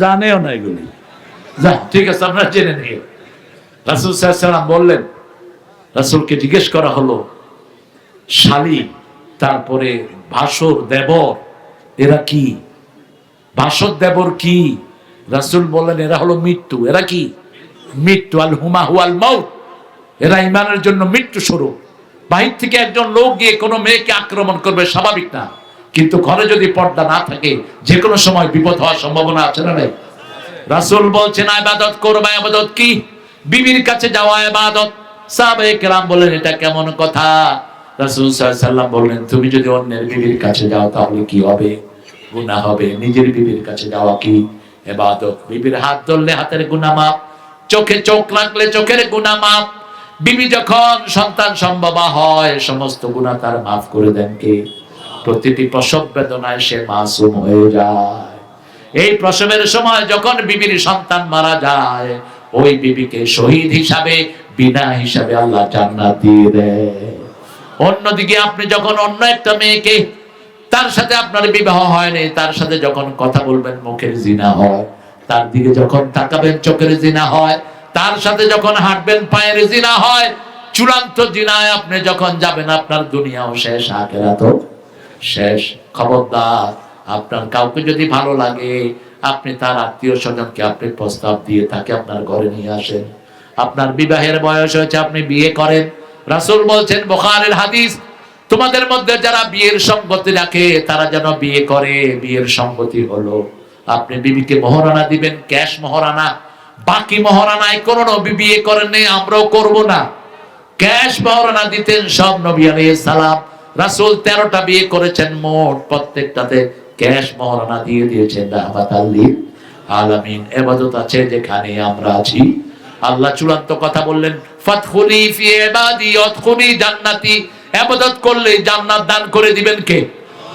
জানেও না এগুলি। ঠিক আছে, আপনারা জেনে নিয়ে। রাসূল সাল্লাল্লাহু আলাইহি ওয়াসাল্লাম বললেন, রাসূলকে জিজ্ঞেস করা হলো, শালী, তারপরে ভাসুর, দেবর, এরা কি? ভাসুর দেবর কি? রাসূল বললেন, এরা হলো মৃত্যু। এরা কি? মৃত্যু। আল হুমা হুয়াল মাউত, এরা ঈমানের জন্য মৃত্যু স্বরূপ। বাহির থেকে একজন লোক গিয়ে কোনো মেয়েকে আক্রমণ করবে, স্বাভাবিক না, কিন্তু ঘরে যদি পর্দা না থাকে যে কোনো সময় বিপদ হওয়ার সম্ভাবনা আছে না নাই? রাসূল বলছেন, ইবাদত করবা। ইবাদত কি? বিবির কাছে যাওয়া ইবাদত। সাহাবায়ে কেরাম বললেন, এটা কেমন কথা? রাসূল সাল্লাল্লাহু আলাইহি ওয়াসাল্লাম বললেন, তুমি যদি অন্যের বিবির কাছে যাও তাহলে কি হবে? গুনাহ হবে। নিজের বিবির কাছে যাওয়া কি? ইবাদত। বিবির হাত ধরলে হাতের গুনাহ মাপ, চোখে চোখ রাখলে চোখের গুনাহ মাপ। বিবি যখন সন্তান সম্ভবা হয়, সমস্ত গুনাহ তার মাফ করে দেন কে? প্রতিটি প্রসব বেদনায় সে মাসুম হয়ে যায়। এই প্রসবের সময় যখন বিবির সন্তান মারা যায়, ওই বিবিকে শহীদ হিসাবে, বিনা হিসাবে আল্লাহ জান্নাত দিয়ে দেয়। অন্যদিকে আপনি যখন অন্য একটা মেয়েকে, তার সাথে আপনার বিবাহ হয়নি, তার সাথে যখন কথা বলবেন মুখের জিনা হয়, তার দিকে যখন তাকাবেন চোখের জিনা হয়, তার সাথে যখন হাঁটবেন পায়ের জিনা হয়, চূড়ান্ত জিনায় আপনি যখন যাবেন, আপনার দুনিয়াও শেষ, আখিরাতও শেষ। খবরদার, আপনার কাউকে যদি ভালো লাগে, আপনি তার আত্মীয় স্বজনকে আপনি প্রস্তাব দিয়ে তাকে আপনার ঘরে নিয়ে আসেন। আপনার বিবাহের বয়স হয়েছে, আপনি বিয়ে করেন। রাসূল বলছেন, বুখারীর হাদিস, তোমাদের মধ্যে যারা বিয়ের সঙ্গতি রাখে তারা যেন বিয়ে করে। বিয়ের সঙ্গতি হলো আপনি বিবিকে মহরানা দিবেন, ক্যাশ মহরানা। বাকি মহরানায় কোন নবী বিয়ে করেন নাই, আমরাও করব না। ক্যাশ মহরানা দিতেন সব নবী আলাইহিস সালাম। রাসূল 13টা বিয়ে করেছেন মোট, প্রত্যেকটাতে ক্যাশ মহরানা দিয়ে দিয়েছেন রাহমাতাল লিল আলামিন। ইবাদত আছে যেখানে আমরা আছি। আল্লাহ চূড়ান্ত কথা বললেন, ফাদখুলি ফি ইবাদি ওয়াদখুলি জান্নাতি। ইবাদত করলে জান্নাত দান করে দিবেন কে?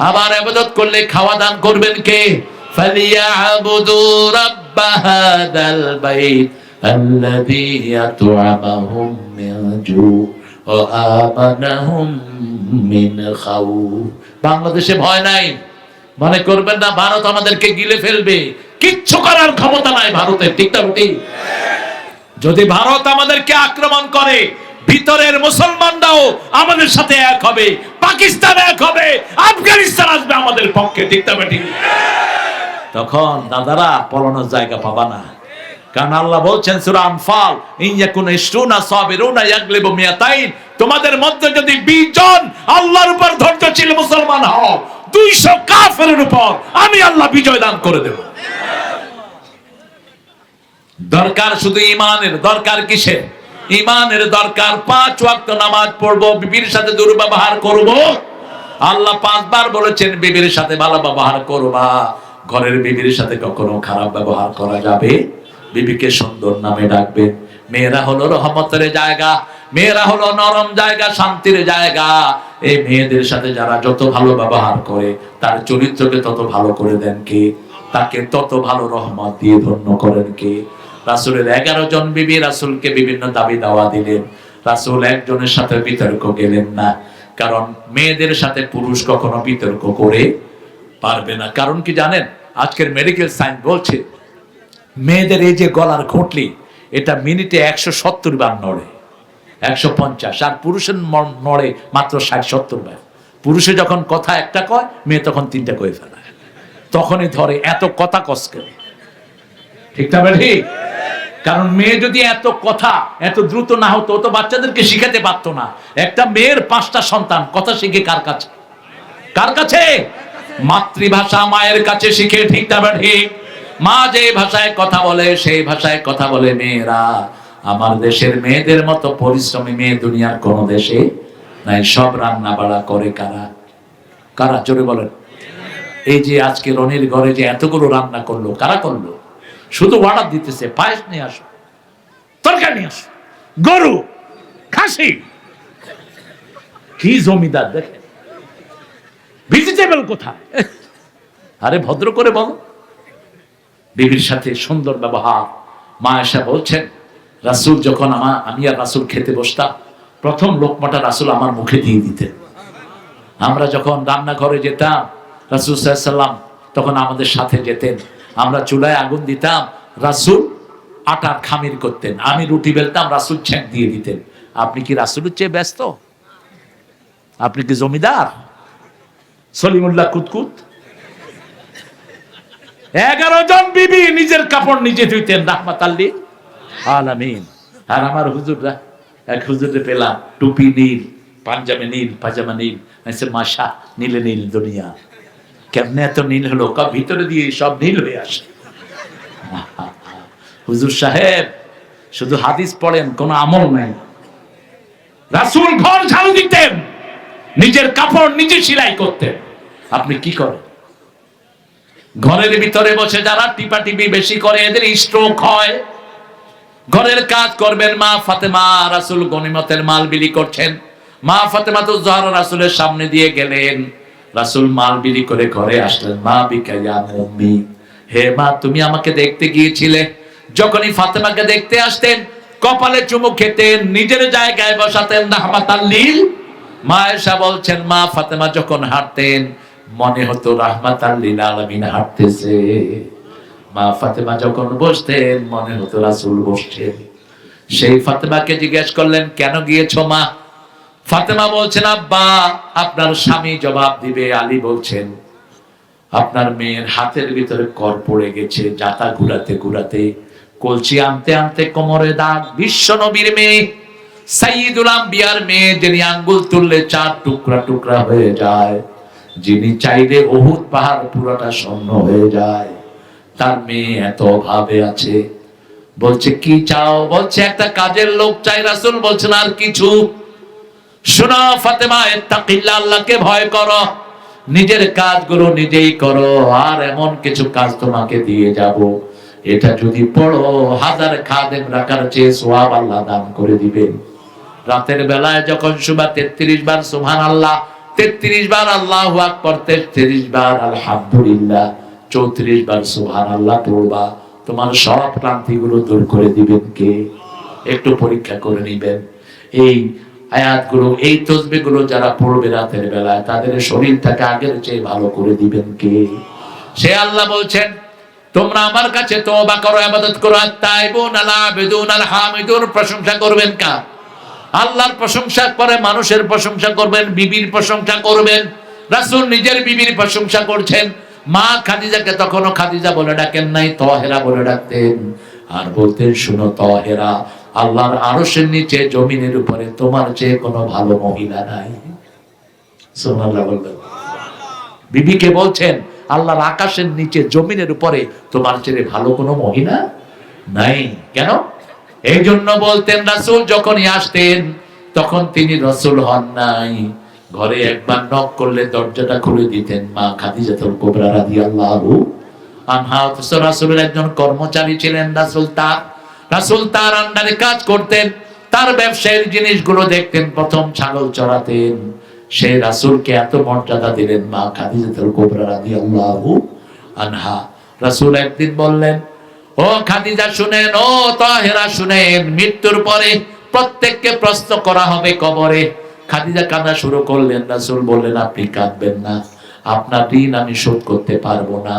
আবার ইবাদত করলে খাওয়া দান করবেন কে? ফালিয়াবুদু রাব্ব হাদাল বাইত আল্লাযী আত'আমাহুম মিন জু' ওয়া আমানাহুম মিন খাউফ। বাংলাদেশে ভয় নাই, মনে করবেন না ভারত আমাদেরকে গিলে ফেলবে। কিচ্ছু করার ক্ষমতা নাই ভারতের, ঠিক না ঠিক? যদি ভারত আমাদেরকে আক্রমণ করে, ভিতরের মুসলমানরাও আমাদের সাথে এক হবে, পাকিস্তান এক হবে, আফগানিস্তান আসবে আমাদের পক্ষে, ঠিক না ঠিক? তখন দাদারা পলানোর জায়গা পাবা না। কারণ আল্লাহ বলছেন সূরা আনফাল, ইনয়াকুনা ইশরুনা সাবিরুনা ইয়াগলিবু মিয়াতাইন। তোমাদের মধ্যে যদি 20 জন আল্লাহর উপর ধৈর্যশীল মুসলমান হও, 200 কাফেরের উপর আমি আল্লাহ বিজয় দান করে দেব। দরকার শুধু ঈমানের। দরকার কিসের? ঈমানের দরকার। 5 ওয়াক্ত নামাজ পড়বো, বিবির সাথে দুর্ব্যবহার করব। আল্লাহ 5 বার বলেছেন বিবির সাথে ভালো ব্যবহার করবা। ঘরের বিবির সাথে কখনো খারাপ ব্যবহার করা যাবে। বিবিকে সুন্দর নামে ডাকবেন। মেয়েরা হলো রহমতের জায়গা, মেয়েরা হলো নরম জায়গা, শান্তির জায়গা। এই মেয়েদের সাথে যারা যত ভালো ব্যবহার করে, তার চরিত্রকে তত ভালো করে দেন কে? তাকে তত ভালো রহমত দিয়ে ধন্য করেন কে? রাসূলের 11 জন বিবি রাসূলকে বিভিন্ন দাবি দাওয়া দিলেন। রাসূল একজনের সাথে বিতর্ক গেলেন না, কারণ মেয়েদের সাথে পুরুষ কখনো বিতর্ক করে পারবে না। কারণ কি জানেন? আজকের মেডিকেল সায়েন্স বলছে মেয়েদের এই যে গলার খুঁটলি, এটা মিনিটে 170 বার নড়ে, 150। আর পুরুষের নড়ে মাত্র 60-70 বার। পুরুষে যখন কথা একটা কয়, মেয়ে তখন 3টা কয়ে ফেলে, তখনই ধরে। এত কথা কষ্ট, ঠিক না ঠিক? কারণ মেয়ে যদি এত কথা এত দ্রুত না হতো, তো বাচ্চাদেরকে শিখাতে পারতো না। একটা মেয়ের 5টা সন্তান কথা শিখে কার কাছে? কার কাছে? মাতৃভাষা মায়ের কাছে শিখে, ঠিক না ঠিক? মা যে ভাষায় কথা বলে সেই ভাষায় কথা বলে মেয়েরা। আমার দেশের মেয়েদের মতো পরিশ্রমী মেয়ে দুনিয়ার কোন দেশে নাই। সব রান্না বাড়া করে কারা? কারা? জোরে বলেন। এই যে আজকে রনির ঘরে যে এতগুলো রান্না করলো, কারা করলো? শুধু অর্ডার দিতেছে, পায়েস নিয়ে আসো, তরকারি নিয়ে আসো, গরু, খাসি। কি জমিদার দেখে, ভেজিটেবল কোথায়? আরে ভদ্র করে বলো। বিবির সাথে সুন্দর ব্যবহার। মা এসে বলছেন, রাসূল যখন আমি আর রাসূল খেতে বসতাম, প্রথম লোকমাটা রাসূল আমার মুখে দিয়ে দিতেন। আমরা যখন রান্নাঘরে যেতাম, রাসূল সাল্লাল্লাহু আলাইহি ওয়াসাল্লাম তখন আমাদের সাথে যেতেন। আমরা চুলায় আগুন দিতাম, রাসূল আটার খামির করতেন, আমি রুটি বেলতাম, রাসূল ছেঁক দিয়ে দিতেন। আপনি কি রাসূলের চেয়ে ব্যস্ত? আপনি কি জমিদার সলিমুল্লাহ কুতকুত? 11 জন বিবি নিজের কাপড় নিজে ধুইতেন রাহমাতাল লিল আলামিন। আর আমার হুজুররা, এক হুজুরে পেলাম টুপি নীল, পাঞ্জাবি নীল, পাজামা নীল। মাশা, নীলে নীল দুনিয়া। কেমনে এত নীল হলো? ভিতরে দিয়ে সব নীল হয়ে আসে। হুজুর সাহেব শুধু হাদিস পড়েন, কোনো আমল নাই। রাসূল ঘর ঝাড়ু দিতেন, নিজের কাপড় নিজে সেলাই করতেন। আপনি কি করেন? ঘরের ভিতরে বসে যারা টিপাটিপি বেশি করে, এদের স্ট্রোক হয়। ঘরের কাজ করবেন। মা ফাতেমা, রাসূল গনিমতের মাল বিলি করছেন। মা ফাতেমা তো জোহরা রাসূলের সামনে দিয়ে গেলেন। রাসূল মাল বিলি করে ঘরে আসলেন। মা বিকা ইয়া উম্মি, হে মা তুমি আমাকে দেখতে গিয়েছিলে। যখনই ফাতেমাকে দেখতে আসতেন, কপালে চুমু খেতেন, নিজের জায়গায় বসাতেন রাহমাতাল লিল। মা আয়েশা বলছেন, মা ফাতেমা যখন হাঁটতেন মনে হতো রাহমাতাল লিল আলামিন হাঁটতেছে। মা ফাতেমা যখন বসতেন মনে হতো রাসূল বসছেন। সেই ফাতেমাকে জিজ্ঞেস করলেন, কেন গিয়েছো মা? ফাতেমা বলছেন, আব্বা আপনার স্বামী জবাব দিবে। আলী বলছেন, আপনার মেয়ের হাতের ভিতরে কর পড়ে গেছে, জাতা ঘুরাতে ঘুরাতে, কলসি আনতে আনতে কোমরে দাগ। বিশ্ব নবীর মেয়ে, সাইয়্যিদুল আম্বিয়ার মেয়ে, যিনি আঙ্গুল তুললে 4 টুকরা টুকরা হয়ে যায়, যিনি চাইলে উহুদ পাহাড় পুরোটা স্বর্ণ হয়ে যায়, তার মেয়ে এত ভাবে আছে। বলছে কি চাও? বলছে একটা কাজের লোক চাই। রাসূল বলছেন আর কিছু? শোনো ফাতেমা, ইত্তাকিল্লাহ, আল্লাহকে ভয় করো, নিজের কাজগুলো নিজেই করো, আর এমন কিছু কাজ তোমাকে দিয়ে যাব, এটা যদি পড়ো 1000 খাদেম রাখার চেয়ে সওয়াব আল্লাহ দান করে দিবেন। রাতের বেলায় যখন শুবা 33 বার সুবহানাল্লাহ, 33 বার আল্লাহু আকবার, 33 বার আলহামদুলিল্লাহ, 34 বার সুবহানাল্লাহ পড়বা, তোমার সব ক্লান্তিগুলো দূর করে দিবেন কে? একটু পরীক্ষা করে নেবেন। এই আয়াতগুলো, এই তাসবিহগুলো যারা পড়বে রাতের বেলায়, তাদের শরীরটাকে আগের চেয়ে ভালো করে দিবেন কে? সে আল্লাহ বলছেন, তোমরা আমার কাছে তওবা করো, ইবাদত করো। আত-তাইবুন আল-আবিদুন আল-হামিদুন, প্রশংসা করবেন কার? আল্লাহর প্রশংসা করে মানুষের প্রশংসা করবেন, বিবির প্রশংসা করবেন। রাসূল নিজের বিবির প্রশংসা করছেন। মা খাদিজাকে তখনও খাদিজা বলে ডাকেন নাই, তহেরা বলে ডাকতেন। আর বলতেন, শুনো তহেরা, আল্লাহর আরশের নিচে জমিনের উপরে তোমার চেয়ে কোনো ভালো মহিলা নাই। সুবহানাল্লাহ বলবেন। বিবিকে বলছেন, আল্লাহর আকাশের নিচে জমিনের উপরে তোমার চেয়ে ভালো কোনো মহিলা নাই। কেন? এই জন্য বলতেন, রাসূল যখনই আসতেন তখন তিনি রাসূল হন নাই। ঘরে একবার নক করলে দরজাটা খুলে দিতেন মা খাদিজাতুল কুবরা রাদিয়াল্লাহু আনহা। রাসূলের একজন কর্মচারী ছিলেন, রাসূল তার আন্ডারে কাজ করতেন, তার ব্যবসায়ের জিনিসগুলো দেখতেন। প্রথম ছাগল চড়াতেন। সেই রাসূলকে এত মর্যাদা দিলেন মা খাদিজাতুল কুবরা রাদিয়াল্লাহু আনহা। রাসূল একদিন বললেন, ও খাদিজা শুনেন, ও তাহেরা শুনেন, মৃত্যুর পরে প্রত্যেককে প্রশ্ন করা হবে কবরে। খাদিজা কাঁদা শুরু করলেন। রাসূল বললেন, আপনি কাঁদবেন না, আপনার ঋণ আমি শোধ করতে পারবো না।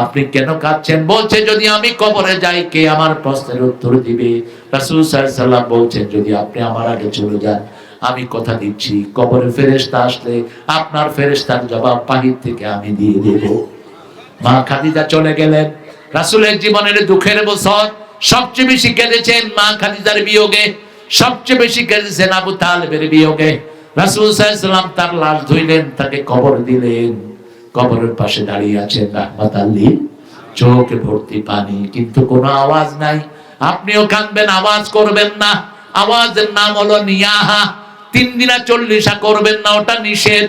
আপনি কেন কাঁদছেন? বলছে, যদি আমি কবরে যাই কে আমার প্রশ্নের উত্তর দিবে? রাসূল সাল্লাল্লাহু আলাইহি ওয়াসাল্লাম বলছেন, যদি আপনি আমার আগে চলে যান, আমি কথা দিচ্ছি কবরে ফেরেশতা আসলে আপনার ফেরেশতার জবাব বাহির থেকে আমি দিয়ে দেব। মা খাদিজা চলে গেলেন। রাসূলের জীবনের দুঃখের বছর, সবচেয়ে বেশি কেঁদেছেন মা খাদিজার বিয়োগে, সবচেয়ে বেশি কেঁদেছেন আবু তালেবের বিয়োগে। রাসূল সাল্লাল্লাহু আলাইহি ওয়াসাল্লাম তার লাশ ধুইলেন, তাকে কবর দিলেন। কবরের পাশে দাঁড়িয়ে আছেন রাহমাতাল লিল, চোখে ভর্তি পানি, কিন্তু কোনো আওয়াজ নাই। আপনিও কাঁদবেন, আওয়াজ করবেন না। আওয়াজের নাম হলো নিয়াহা। 3 দিনা 40 করবেন না, ওটা নিষেধ।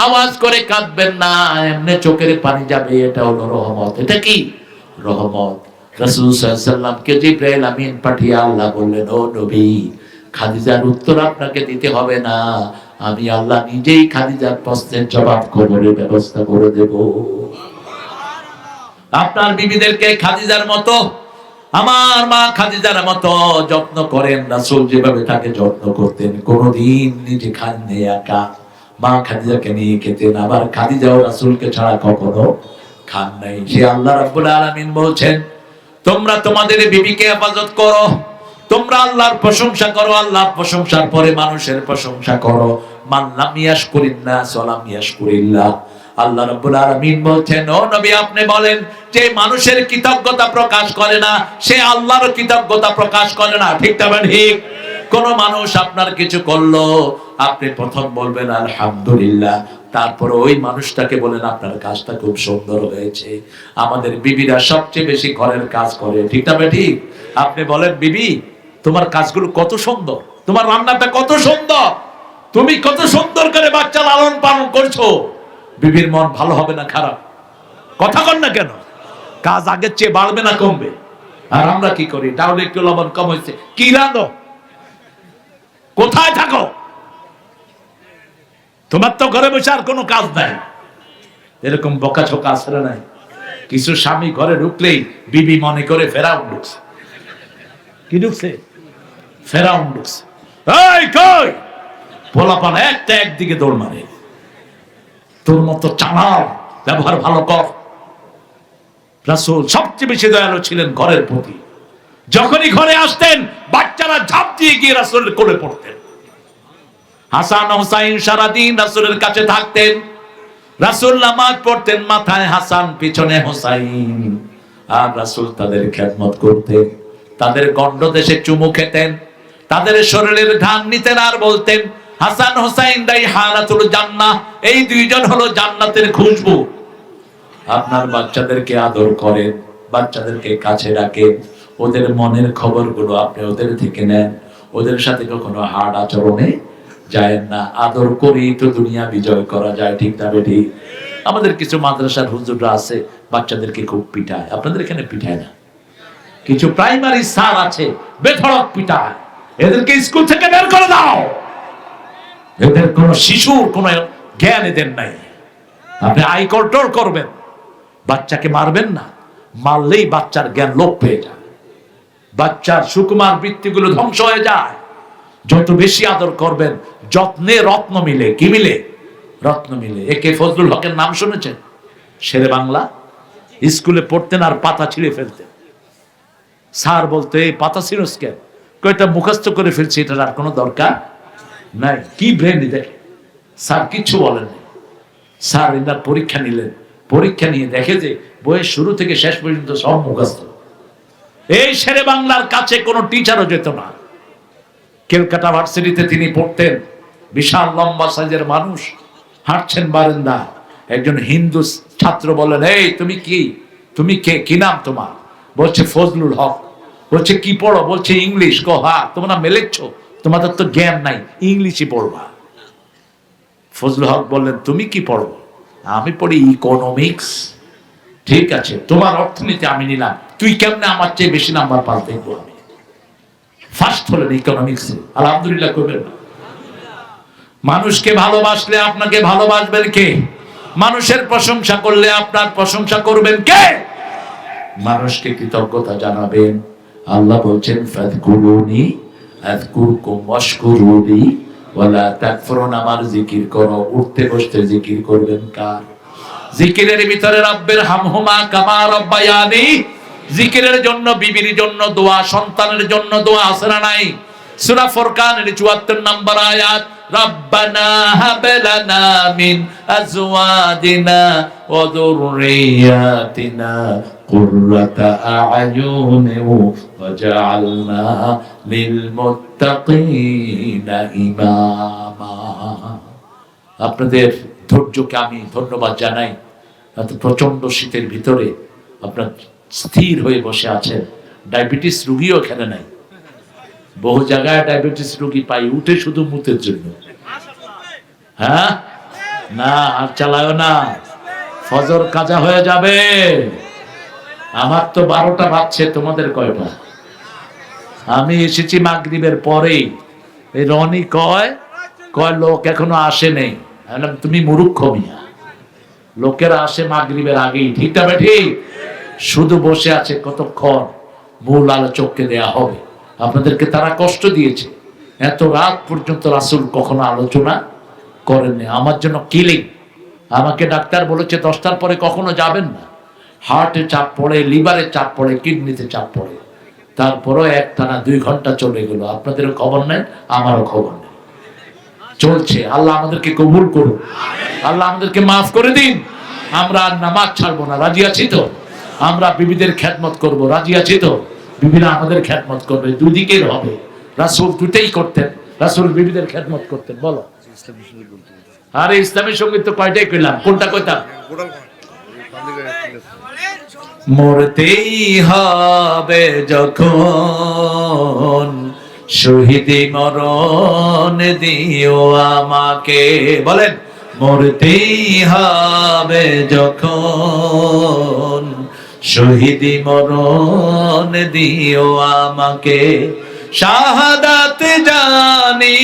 আওয়াজ করে কাঁদবেন না, এমনি চোখের পানি যাবে, এটা হলো রহমত। এটা কি রহমত? রাসূল সাল্লাল্লাহু আলাইহি ওয়াসাল্লামকে জিবরাইল আমিন পাঠিয়ে আল্লাহ বললেন, ও নবী, খাদিজার উত্তর আপনাকে দিতে হবে না, আমি আল্লাহ নিজেই খাদিজার প্রশ্নের জবাব কবরের ব্যবস্থা করে দেব। আপনার বিবিদেরকে খাদিজার মতো, আমার মা খাদিজার মতো যত্ন করেন। রাসূল যেভাবে তাকে যত্ন করতেন, কোনদিন নিজে খাননি একা, মা খাদিজাকে নিয়ে খেতেন। আবার খাদিজাও রাসূলকে ছাড়া কখনো খান নাই। সে আল্লাহ রাব্বুল আলামিন বলছেন, তোমরা তোমাদের বিবিকে হেফাজত করো, তোমরা আল্লাহর প্রশংসা করো, আল্লাহর প্রশংসার পরে মানুষের প্রশংসা করো। মান লাম ইয়াশকুরিন নাস ওয়া লাম ইয়াশকুরিল্লাহ। আল্লাহ রাব্বুল আলামিন বলছেন, ও নবী আপনি বলেন, যে মানুষের কৃতজ্ঞতা প্রকাশ করে না, সে আল্লাহর কৃতজ্ঞতা প্রকাশ করে না। ঠিক না ঠিক? কোন মানুষ আপনার কিছু করলো, আপনি প্রথম বলবেন আলহামদুলিল্লাহ, তারপর ওই মানুষটাকে বলেন আপনার কাজটা খুব সুন্দর হয়েছে। আমাদের বিবিরা সবচেয়ে বেশি ঘরের কাজ করে। ঠিক না ঠিক? আপনি বলেন, বিবি তোমার কাজগুলো কত সুন্দর, তোমার রান্নাটা কত সুন্দর, তুমি কত সুন্দর করে বাচ্চা লালন পালন করছো। বিবির মন ভালো হবে না খারাপ? কথা কন না কেন? কাজ আগের চেয়ে বাড়বে না কমবে? আর আমরা কি করি, তাহলে একটু লবণ কম হয়েছে, কি রাঁধো, কোথায় থাকো, তোমার তো ঘরে বসে আর কোনো কাজ নাই। এরকম বকাঝকা আসলে নাই? কিছু স্বামী ঘরে ঢুকলেই বিবি মনে করে ফেরাউন ঢুকছে। কি ঢুকছে? ফেরাউন ঢুকছে। এই কই, পোলাপান একটা একদিকে দৌড় মারে, তোর মতো চালাও, ব্যবহার ভালো কর। রাসূল সবচেয়ে বেশি দয়ালু ছিলেন ঘরের প্রতি। যখনই ঘরে আসতেন, বাচ্চারা ঝাঁপ দিয়ে গিয়ে রাসূলের কোলে পড়তেন। হাসান হুসাইন সারাদিন রাসূলের কাছে থাকতেন। রাসূল নামাজ পড়তেন, মাথায় হাসান, পিছনে হুসাইন, আর রাসূল তাদের খেদমত করতেন। তাদের গন্ডদেশে চুমু খেতেন, তাদের শরীরের ঘ্রাণ নিতেন, আর বলতেন, হাসান হুসাইন রাইহানাতুল জান্নাহ, এই দুইজন হলো জান্নাতের খুশবু। আপনার বাচ্চাদেরকে আদর করেন, বাচ্চাদেরকে কাছে রাখেন, ওদের মনের খবরগুলো আপনি ওদের থেকে নেন, ওদের সাথে কখনো হাড় আচরণে যায় না। আদর করেই তো দুনিয়া বিজয় করা যায়। ঠিক না ঠিক? আমাদের কিছু মাদ্রাসার হুজুররা আছে, বাচ্চাদেরকে খুব পিটায়। আপনাদের এখানে পিটায় না? কিছু প্রাইমারি স্যার আছে, বেধড়ক পিটায়। এদেরকে স্কুল থেকে বের করে দাও। এদের কোন শিশুর কোন জ্ঞান এদের নাই। আপনি আই কন্ট্রোল করবেন, বাচ্চাকে মারবেন না। মারলেই বাচ্চার জ্ঞান লোপ পেয়ে যায়, বাচ্চার সুকুমার বৃত্তিগুলো ধ্বংস হয়ে যায়। যত বেশি আদর করবেন, যত্নে রত্ন মিলে। কি মিলে? রত্ন মিলে। একে ফজলুল হকের নাম শুনেছেন? শেরে বাংলা। স্কুলে পড়তেন আর পাতা ছিঁড়ে ফেলতেন। স্যার বলতে, এই পাতা ছিঁড়স কেন? কয়টা মুখস্থ করে ফেলছি, এটার আর কোনো দরকার নাই। কি ব্রেন দেখে, স্যার কিচ্ছু বলেননি। স্যার এনার পরীক্ষা নিলেন, পরীক্ষা নিয়ে দেখে যে বইয়ের শুরু থেকে শেষ পর্যন্ত সব মুখস্থ। এই শেরে বাংলার কাছে কোনো টিচারও যেত না। ক্যালকাটা ভার্সিটিতে তিনি পড়তেন, বিশাল লম্বা সাইজের মানুষ, হাঁটছেন বারান্দা। একজন হিন্দু ছাত্র বললেন, এই তুমি কি, তুমি কে, কি নাম তোমার? বলছে ফজলুল হক। বলছে কি পড়ো? বলছে ইংলিশ। কো হ্যাঁ, তোমরা মেলেচ্ছ, তোমাদের তো জ্ঞান নাই, ইংলিশই পড়বা। ফজলুল হক বললেন, তুমি কি পড়ো? আমি পড়ি ইকোনমিক্স। ঠিক আছে, তোমার অর্থনীতি আমি নিলাম, তুই কেমনে আমার চেয়ে বেশি নাম্বার পাস দেখবো আমি। ফার্স্ট হলেন ইকোনমিক্স। আলহামদুলিল্লাহ করবেন না? মানুষকে ভালোবাসলে আপনাকে ভালোবাসবেন কে? মানুষের প্রশংসা করলে আপনার প্রশংসা করবেন কে? মানুষকে কৃতজ্ঞতা জানাবেন। আল্লাহ বলছেন, ফাযকুরুনি আযকুরকুম ওয়াশকুরুলি ওয়ালা তাকফুরুন। আমার জিকির করো, উঠতে বসতে জিকির করবেন কার? জিকিরের ভিতরে রব্বির হামহুমা কামা রাব্বায়ানি। জিকিরের জন্য, বিবির জন্য দোয়া, সন্তানের জন্য দোয়া আছে না নাই? সূরা ফুরকানের ৭৪ নম্বর আয়াত, রব্বানা হাব লানা মিন আজওয়াজিনা ওয়া যুররিয়াতিনা কুররাতা আ'য়ুন ওয়াজআলনা লিল মুত্তাকিনা ইমামা। আপনাদের ধৈর্যকে আমি ধন্যবাদ জানাই। এত প্রচন্ড শীতের ভিতরে আপনার স্থির হয়ে বসে আছেন। ডায়াবেটিস রোগীও এখানে নাই। বহু জায়গায় ডায়াবেটিস রোগী পাই, উঠে শুধু মুতের জন্য। হ্যাঁ, না আর চালায় না, ফজর কাজা হয়ে যাবে। আমার তো 12টা বাজছে, তোমাদের কয়টা? আমি এসেছি মাগরিবের পরেই। এই রনি কয় লোক এখনো আসে নেই। আমি বললাম, তুমি মূর্খ মিয়া, লোকেরা আসে মাগরিবের আগেই। ঠিক না ঠিক? শুধু বসে আছে কতক্ষণ, মূল আলোচককে দেয়া হবে। আপনাদেরকে তারা কষ্ট দিয়েছে, এত রাত পর্যন্ত রাসূল কখনো আলোচনা করেননি। আমার জন্য কিলিং। আমাকে ডাক্তার বলেছে 10টার পরে কখনো যাবেন না, হার্টে চাপ পড়ে, লিভারে চাপ পড়ে, কিডনিতে চাপ পড়ে। তারপরও একটানা 2 ঘন্টা চলে গেল। আপনাদেরও খবর নেই, আমারও খবর নেই। চলছে। আল্লাহ আমাদেরকে কবুল করুন, আল্লাহ আমাদেরকে মাফ করে দিন। আমরা আর নামাজ ছাড়বো না, রাজি আছি তো? আমরা বিবিদের খেদমত করব, রাজি আছি তো? বিবিরা আমাদের খেদমত করবে, দুদিকের হবে। রাসূল দুটেই করতেন, রাসূল বিবিদের খেদমত করতেন। বলো। আরে ইসলামী সঙ্গীত তো কয়টাই কইলাম, কোনটা কইতাম? মরতেই হবে যখন, শহীদি মরণ দিও আমাকে। বলেন, মরতেই হবে যখন, শহীদি মরণ দিও আমাকে। শাহাদাত জানি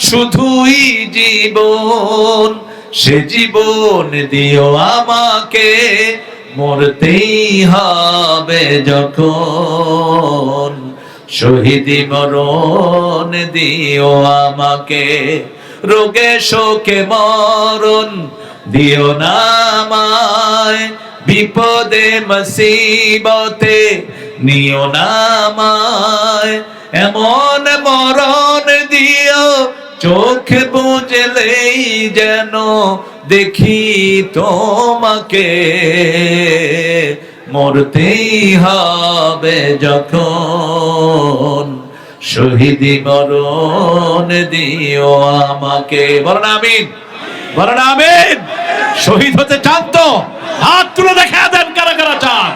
শুধুই জীবন, সে জীবন দিও আমাকে। মরতেই হবে যখন, শহীদি মরণ দিও আমাকে। রোগে শোকে মরণ দিও না আমায়, বিপদে মুসিবতে নিও না আমায়। এমন মরণ দিও চোখ বুঝলেই যেন দেখি তোমাকে। মরতেই হবে যখন, শহীদি মরণ দিও আমাকে। বলেন আমিন, বলেন আমিন। শহীদ হতে চান তো হাত তুলে দেখা দেন, কারা কারা চান?